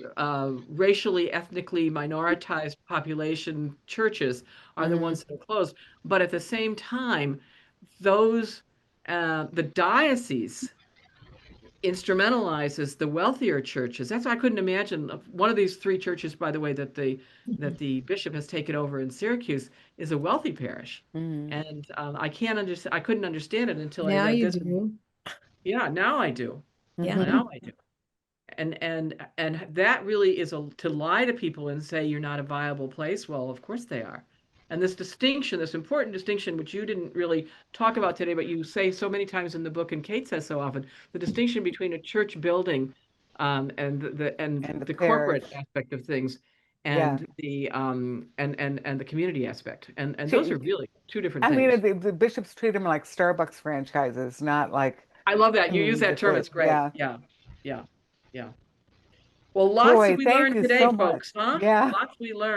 racially, ethnically minoritized population churches are the ones that are closed. But at the same time, the diocese instrumentalizes the wealthier churches. That's why I couldn't imagine one of these three churches, by the way, that the bishop has taken over in Syracuse is a wealthy parish. Mhm. And I can't understand. I couldn't understand it until I Now read you this. do. Yeah, now I do. Yeah. Now I do. And that really is to lie to people and say you're not a viable place. Well, of course they are. And this distinction, this important distinction, which you didn't really talk about today, but you say so many times in the book, and Kate says so often, the distinction between a church building and the the parish. corporate aspect of things, Yeah. and and the community aspect, and She- those are really two different I mean, things. the bishops treat them like Starbucks franchises, not like I love that you use that term. community. It's great. Yeah. Yeah, yeah, yeah. Well, lots Boy, that we thank learned you today, so much. folks, huh? Yeah. Lots we learned.